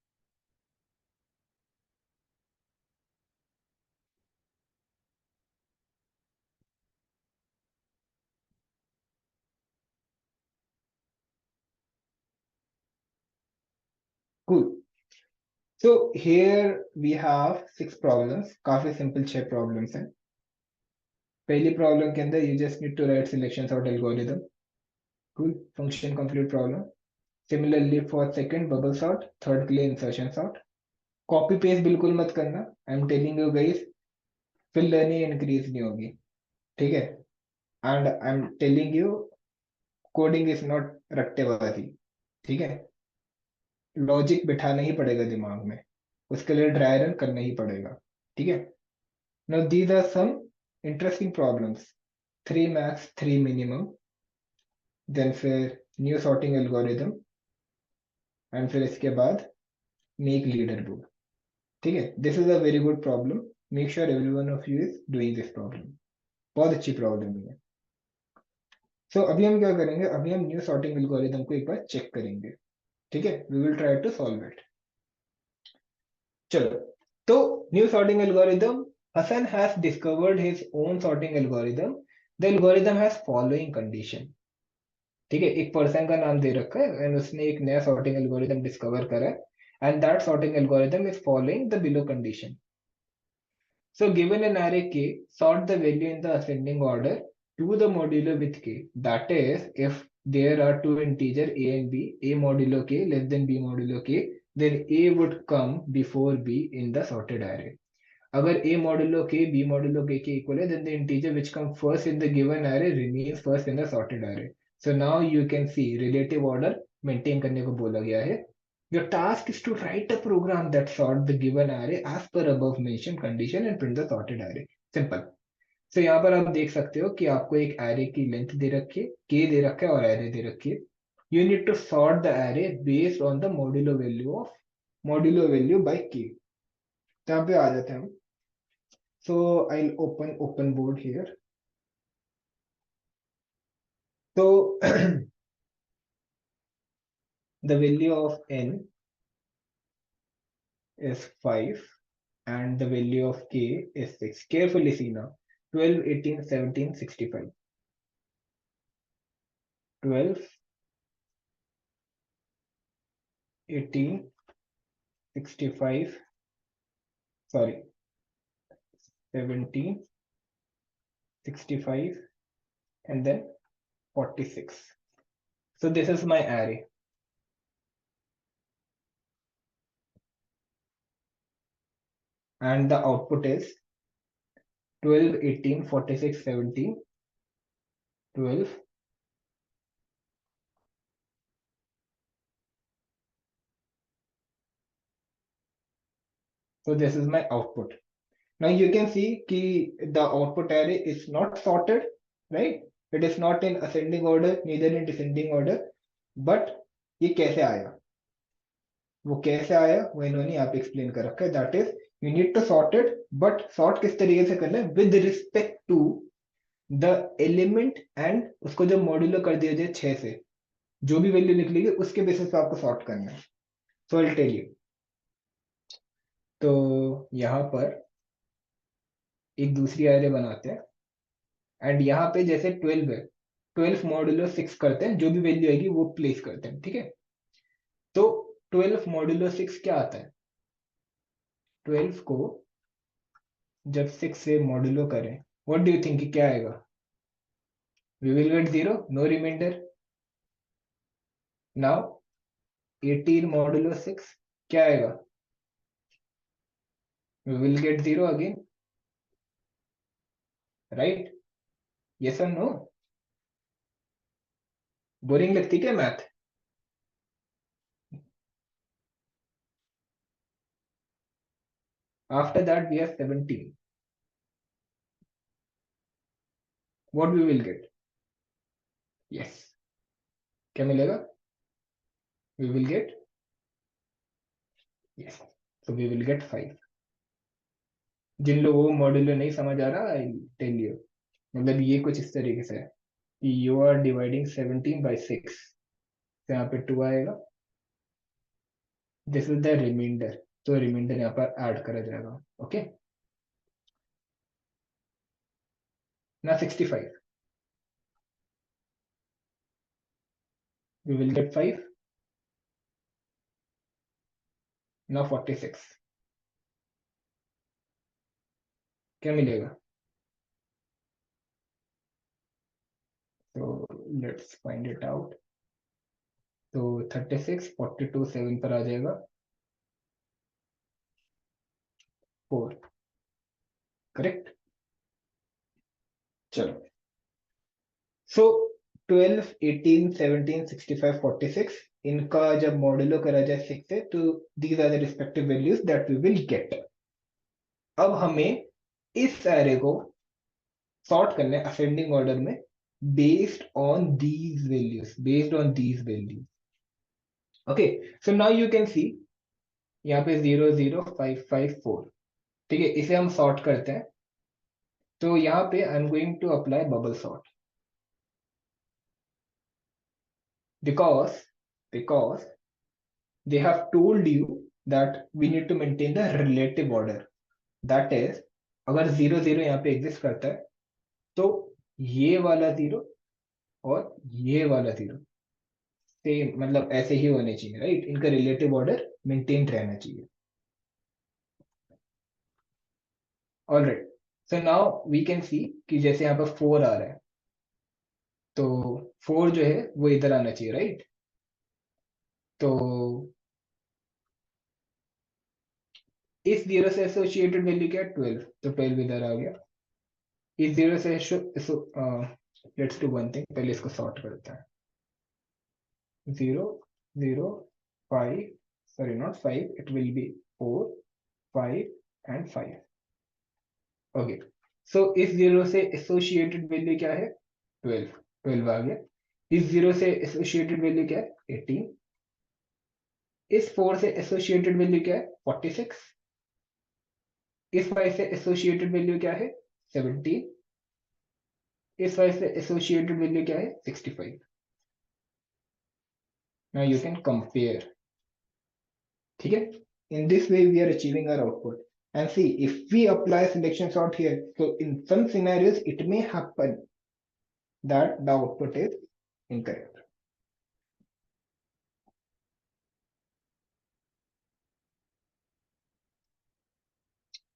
Cool. So here we have 6 problems, काफी सिंपल 6 प्रॉब्लम्स हैं। पहली प्रॉब्लम के अंदर you just need to write selection sort algorithm. Cool, function complete problem. Similarly for second bubble sort, third के लिए इंसर्शन सॉर्ट। कॉपी पेस्ट बिल्कुल मत करना, I am telling you guys, फिर लर्निंग इंक्रीज नहीं होगी। ठीक है, and I am telling you, coding is not रट्टेबाजी। ठीक है, लॉजिक बिठाना ही पड़ेगा दिमाग में, उसके लिए ड्राई रन करना ही पड़ेगा। ठीक है, now these are some interesting problems. 3 max 3 minimum, then फिर न्यू सॉर्टिंग एल्गोरिदम, एंड फिर इसके बाद मेक लीडर बोर्ड। ठीक है, this is a very good problem. Make sure every one of you is doing this problem. बहुत अच्छी problem है। सो अभी हम क्या करेंगे, अभी हम न्यू सॉर्टिंग एल्गोरिदम को एक बार चेक करेंगे। ठीक है, we will try to solve it. चलो, तो new sorting algorithm, Hasan has discovered his own sorting algorithm. The algorithm has following condition. ठीक है, एक पर्सन का नाम दे रखा है एंड उसने एक नया सॉर्टिंग एल्गोरिदम डिस्कवर करा है, and that sorting algorithm is following the below condition. So given an array k, sort the value in the ascending order to the modulo with k. That is, if there are two integers a and b, a modulo k less than b modulo k, then a would come before b in the sorted array. अगर a modulo k b modulo k के equal है, then the integer which comes first in the given array remains first in the sorted array. So now you can see relative order maintain करने को बोला गया है. Your task is to write a program that sort the given array as per above mentioned condition and print the sorted array. Simple. So यहाँ पर आप देख सकते हो कि आपको एक array की length दे रखी है, k दे रखा है और array दे रखी है. You need to sort the array based on the modulo value by k. तो यहाँ पे आ जाते हैं हम. So I'll open board here. So the value of n is 5 and the value of k is 6. Carefully see now. 12, 18, 17, 65. 12, 18, 65, sorry, 17, 65, and then 46. So this is my array. And the output is 12, 18, 46, 17, 12. So this is my output. Now you can see कि the output array is not sorted, right? It is not in ascending order, neither in descending order. But ये कैसे आया? वो कैसे आया वो इन्होंने यहाँ पे एक्सप्लेन कर रखा है. That is, you need to sort it, but sort किस तरीके से करना है, with respect to the element, and उसको जब मॉड्यूलो कर दिया जाए 6 से, जो भी वैल्यू निकलेगी उसके बेसिस पे आपको सॉर्ट करना है. सो आई टेल यू. तो यहाँ पर एक दूसरी एरे बनाते हैं, एंड यहाँ पे जैसे 12 है, 12 मॉड्यूलो 6 करते हैं, जो भी वैल्यू आएगी वो प्लेस करते हैं. ठीक है, तो 12 मॉड्यूलो 6 क्या आता है? 12 को जब 6 से मॉड्यूलो करें, व्हाट डू यू थिंक क्या आएगा? We will get 0, no remainder. Now 18 modulo 6 क्या आएगा? We will get 0 again, right? Yes or no? Boring लगती क्या math? After that we have 17. What we will get? Yes. क्या मिलेगा? We will get Yes. So we will get 5. जिन लोगों को modular नहीं समझ आ रहा, आई टेल यू, मतलब ये कुछ इस तरीके से है कि यू आर डिवाइडिंग 17/6, तो यहाँ पे 2 आएगा, दिस इज द रिमाइंडर, तो रिमाइंडर यहाँ पर ऐड करा जाएगा. ओके, ना 65 we will get 5, now 46 क्या मिलेगा? So let's find it out. तो 36 42 7 पर आ जाएगा 4, करेक्ट. चलो, सो 12 18 17 65 46, इनका जब मॉड्यूलो करा जाए 6 से, तो these are the respective values that we will get. अब हमें इस एरे को सॉर्ट करना है असेंडिंग ऑर्डर में, based on these values, based on these values. Okay, so now you can see यहाँ पे 0 0 5 5 4, ठीक है, इसे हम सॉर्ट करते हैं. तो यहाँ पे I am going to apply bubble sort, because they have told you that we need to maintain the relative order. That is, अगर 0 0 यहाँ पे एग्जिस्ट करता है, तो ये वाला 0 और ये वाला 0 सेम, मतलब ऐसे ही होने चाहिए, राइट. इनका रिलेटिव ऑर्डर मेंटेन रहना चाहिए. Alright, so now we can see कि जैसे यहाँ पर 4 आ रहा है, तो 4 जो है वो इधर आना चाहिए, राइट. तो इस 0 से एसोसिएटेड वैल्यू क्या है? 12, तो 12 इधर आ गया. इस 0 से लेट्स डू वन थिंग, पहले इसको सॉर्ट करते हैं. 0 0 5, sorry not 5, it will be 4 5 and 5. Okay, सो इस 0 से एसोसिएटेड वैल्यू क्या है? 12, 12 आ गया. इस 0 से एसोसिएटेड वैल्यू क्या है? 18. इस 4 से एसोसिएटेड वैल्यू क्या है? 46. इस 5 से एसोसिएटेड वैल्यू क्या है? 17. इस 5 से एसोसिएटेड वैल्यू क्या है? 65. नाउ यू कैन कंपेयर, ठीक है. In this way we are achieving our output. And see, if we apply selection sort here, so in some scenarios it may happen that the output is incorrect.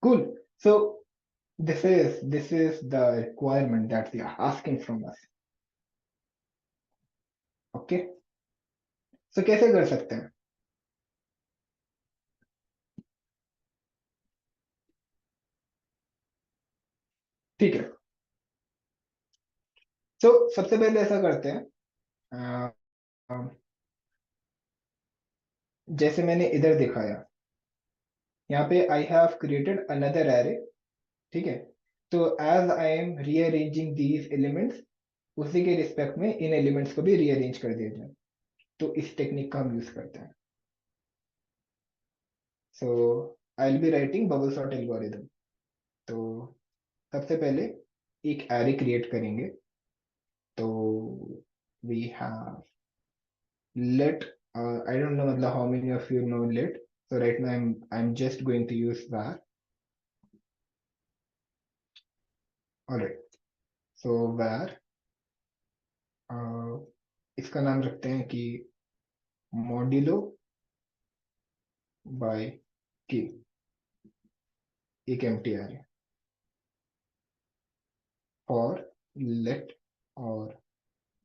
Cool. So this is the requirement that they are asking from us. Okay, so कैसे कर सकते हैं? ठीक है, तो सबसे पहले ऐसा करते हैं, जैसे मैंने इधर दिखाया, यहाँ पे I have created another array, ठीक है. तो as I am rearranging these elements, उसी के रिस्पेक्ट में इन एलिमेंट्स को भी रीअरेंज कर दिया जाए, तो इस टेक्निक का हम यूज करते हैं. So I will be writing bubble sort algorithm. तो सबसे पहले एक एरे क्रिएट करेंगे. तो we have let, I don't know मतलब how many of you know let. So right now I'm just going to use var. Alright, so var, इसका नाम रखते हैं कि modulo by k, एक empty array. For let or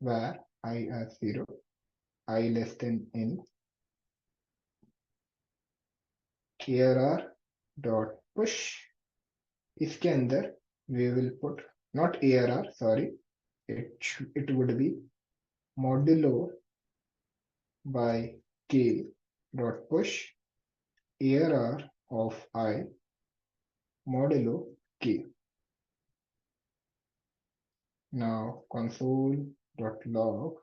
var I as 0, I less than n, arr dot push, इसके अंदर we will put not arr, sorry, it would be modulo by k dot push arr of I modulo k. Now console dot log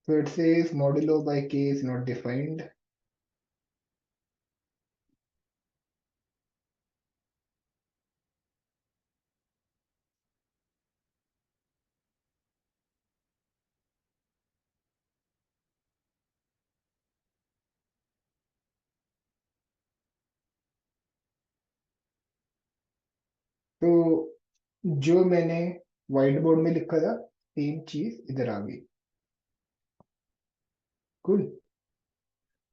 So it says modulo by k is not defined. तो जो मैंने white board में लिखा था same चीज इधर आ गई। Cool.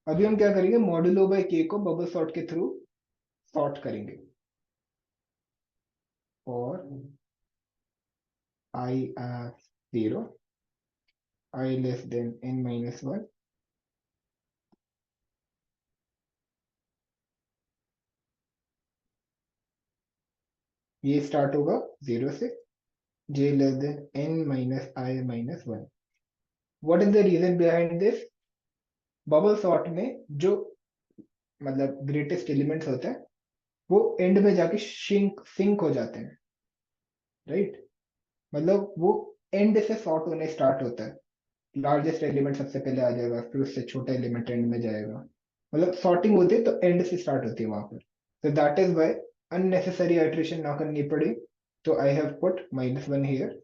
अभी हम क्या करेंगे, मॉड्यूलो बाय के को बबल सॉर्ट के थ्रू सॉर्ट करेंगे। और I as 0, I less than n minus 1, ये स्टार्ट होगा 0 से, j less than n minus I minus 1। What is the reason behind this? Bubble sort में जो मतलब ग्रेटेस्ट एलिमेंट्स होते हैं वो एंड में जाके सिंक हो जाते हैं, राइट। मतलब वो एंड से सॉर्ट होने स्टार्ट होता है, लार्जेस्ट एलिमेंट सबसे पहले आ जाएगा, फिर उससे छोटा एलिमेंट एंड में जाएगा। मतलब सॉर्टिंग होती है तो एंड से स्टार्ट होती है वहां पर। तो that is why unnecessary iteration ना करनी पड़ी, तो आई हैव पुट -1 हियर।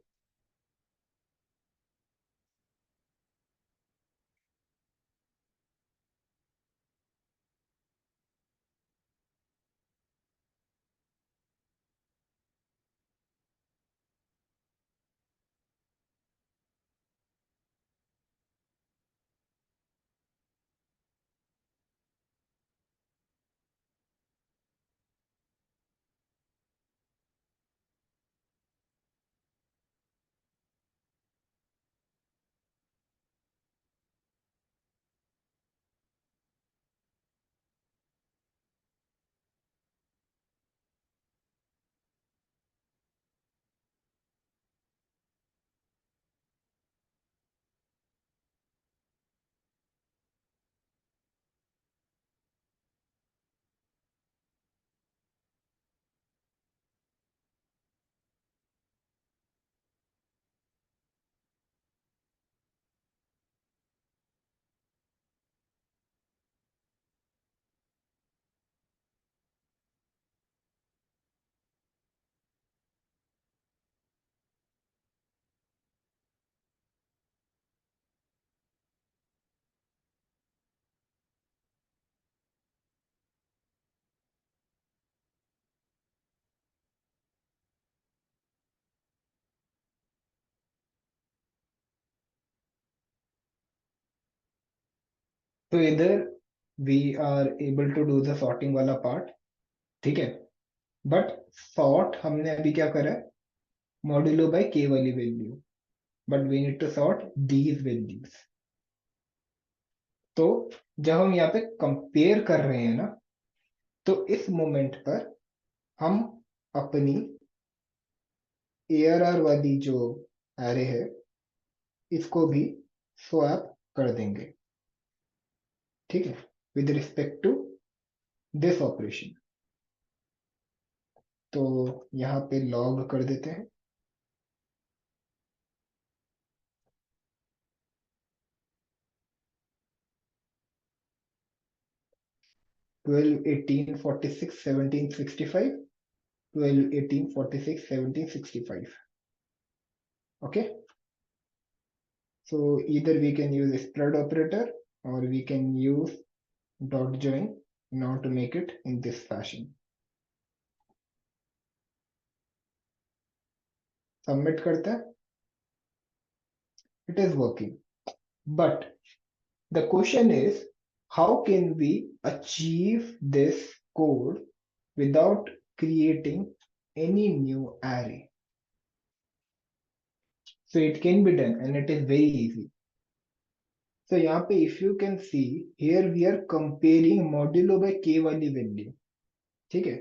तो इधर we are able to do the sorting वाला पार्ट, ठीक है। बट सॉर्ट हमने अभी क्या करा है, मॉड्यूलो बाय के वाली value, but we need to sort these values. तो जब हम यहाँ पे कंपेयर कर रहे हैं ना, तो इस मोमेंट पर हम अपनी ARR वाली जो एरे है इसको भी स्वैप कर देंगे, ठीक है, with respect to this operation. तो यहाँ पे लॉग कर देते हैं, 12 18 46 17 65, 12 18 46 17 65। Okay, so either we can use a spread operator or we can use dot join in order to make it in this fashion। Submit करते हैं, it is working, but the question is how can we achieve this code without creating any new array? So it can be done and it is very easy। So यहाँ पे if you can see here we are comparing modulo by k वाली value, ठीक है,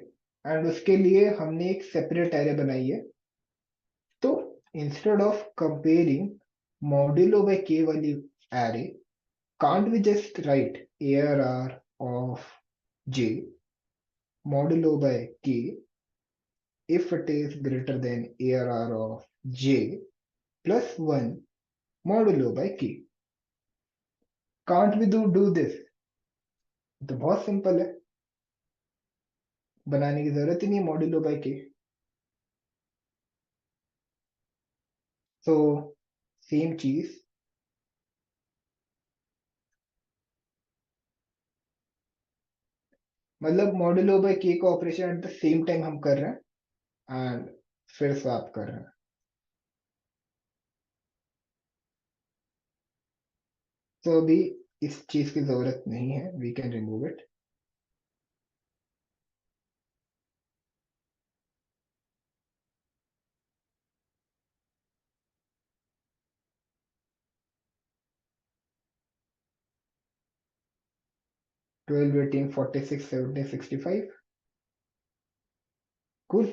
and उसके लिए हमने एक separate array बनाई है। तो instead of comparing modulo by k वाली array, can't we just write ARR of j modulo by k if it is greater than ARR of j plus 1 modulo by k? Can't we do this, तो बहुत simple है, बनाने की जरूरत ही नहीं modulo by के। So same चीज, मतलब मॉड्यूलो बाय के का operation at the same time हम कर रहे हैं एंड फिर स्वैप कर रहे हैं। तो अभी इस चीज की जरूरत नहीं है, we can remove it. 12 18 46 17 65। Cool.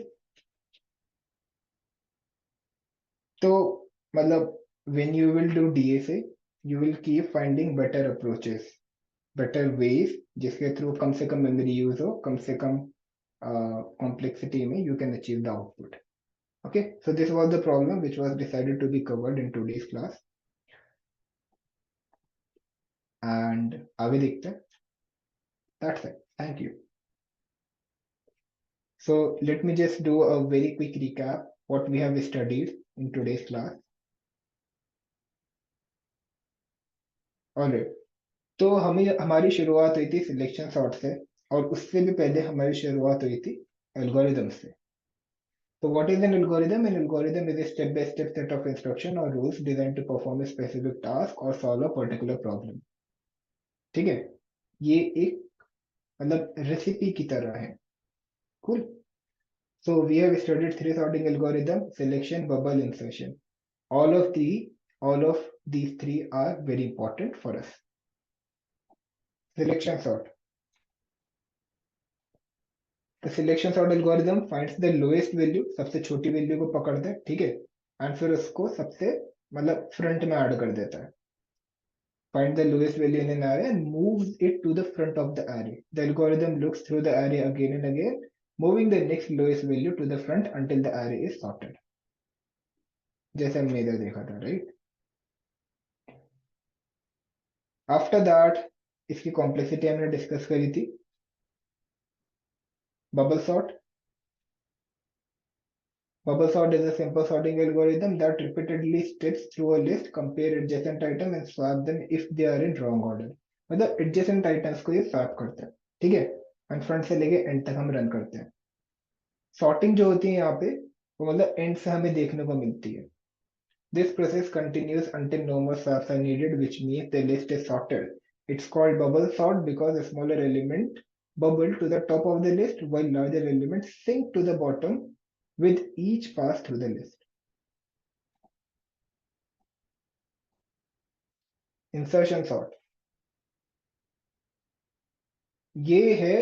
तो मतलब when you will do DSA, you will keep finding better approaches, better ways जिसके थ्रू कम से कम मेमोरी यूज हो, कम से कम complexity में you can achieve the output. Okay, so this was the problem which was decided to be covered in today's class, and आगे देखते हैं। That's it. Thank you. So let me just do a very quick recap what we have studied in today's class. Alright. तो हमें हमारी शुरुआत हुई थी selection sort से, और उससे भी पहले हमारी शुरुआत हुई थी एल्गोरिदम से। तो what is an algorithm? N algorithm is a step by step set of instruction or rules designed to perform a specific task or solve a particular problem. ठीक है, ये एक मतलब रेसिपी की तरह है। Cool. So we have studied three sorting algorithm: selection, bubble, insertion. all of the all of these three are very important for us. Selection sort. The selection sort algorithm finds the lowest value, सबसे छोटी value को पकड़ता है, ठीक है, and फिर उसको सबसे मतलब फ्रंट में ऐड कर देता है। Find the lowest value in an array and moves it to the front of the array. The algorithm looks through the array again and again, moving the next lowest value to the front until the array is sorted. जैसे हमने इधर देखा था, right? After that इसकी complexity हमने discuss करी थी। Bubble sort. Bubble sort is a simple sorting algorithm that repeatedly steps through a list, compare adjacent items and swap them if they are in wrong order. मतलब adjacent items को ये swap करता है, ठीक है, and front से लेके and तक हम रन करते हैं। सॉर्टिंग जो होती है यहाँ पे वो मतलब एंड से हमें देखने को मिलती है। This process continues until no more swaps are needed, which means the list is sorted. It's called bubble sort because a smaller element bubble to the top of the list while larger elements sink to the bottom with each pass through the list. Insertion sort ये है,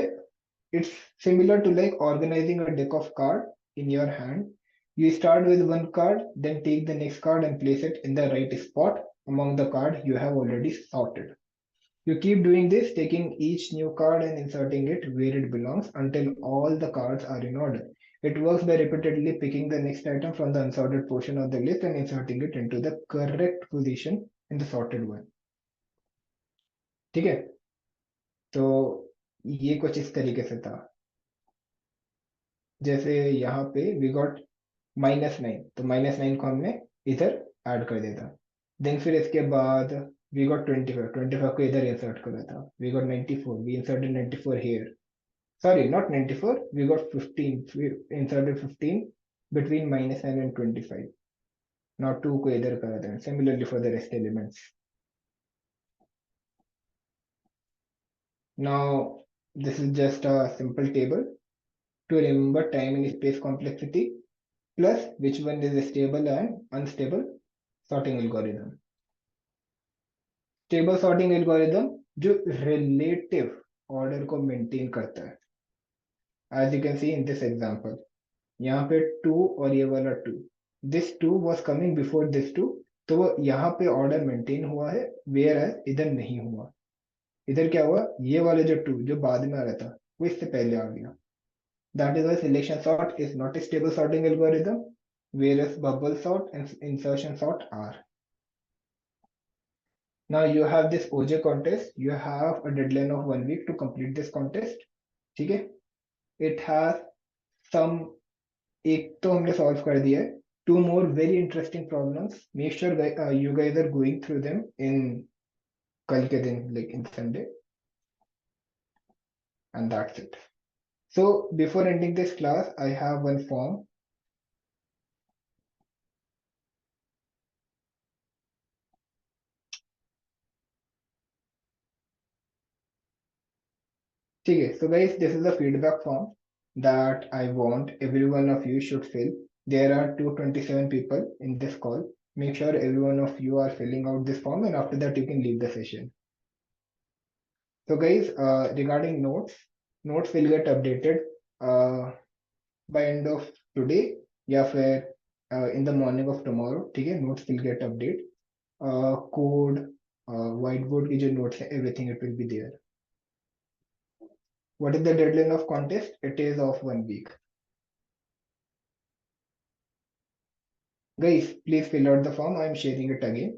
it's similar to like organizing a deck of card in your hand. You start with one card, then take the next card and place it in the right spot among the card you have already sorted. You keep doing this, taking each new card and inserting it where it belongs until all the cards are in order. It works by repeatedly picking the next item from the unsorted portion of the list and inserting it into the correct position in the sorted one. ठीक है, तो ये कुछ इस तरीके से था। जैसे यहाँ पे वी गॉट -9, तो -9 को हमने इधर ऐड कर दिया था। देन फिर इसके बाद वी गॉट 25 को इधर इंसर्ट करा था। We got 94, we inserted 94 here. Sorry, not 94, we got 15, we inserted 15 between -9 and 25. Now 2 को इधर करा था। Similarly for the rest elements. Now this is just a simple table to remember time and space complexity plus which one is stable and unstable sorting algorithm. Stable sorting algorithm जो relative order को maintain करता है, as you can see in this example. यहाँ पे 2 और ये वाला 2, this 2 was coming before this 2, तो वो यहाँ पे order maintain हुआ है, whereas इधर नहीं हुआ। इधर क्या हुआ, ये वाले जो 2 जो बाद में आ रहा था वो इससे पहले आ गया। That is why selection sort is not a stable sorting algorithm, whereas bubble sort and insertion sort are. Now you have this OJ contest. You have a deadline of 1 week to complete this contest. ठीक है? It has some, एक तो हमने solve कर दिया है. Two more very interesting problems. Make sure you guys are going through them in कल के दिन, like in Sunday, and that's it. So before ending this class, I have one form. ठीक है, so guys, this is a feedback form that I want every one of you should fill. There are 227 people in this call. Make sure every one of you are filling out this form, and after that you can leave the session. So guys, regarding notes will get updated by end of today या फिर in the morning of tomorrow. ठीक है, notes will get updated. Code, whiteboard की जो notes है, everything it will be there. What is the deadline of contest? It is of 1 week. Guys, please fill out the form. I am sharing it again.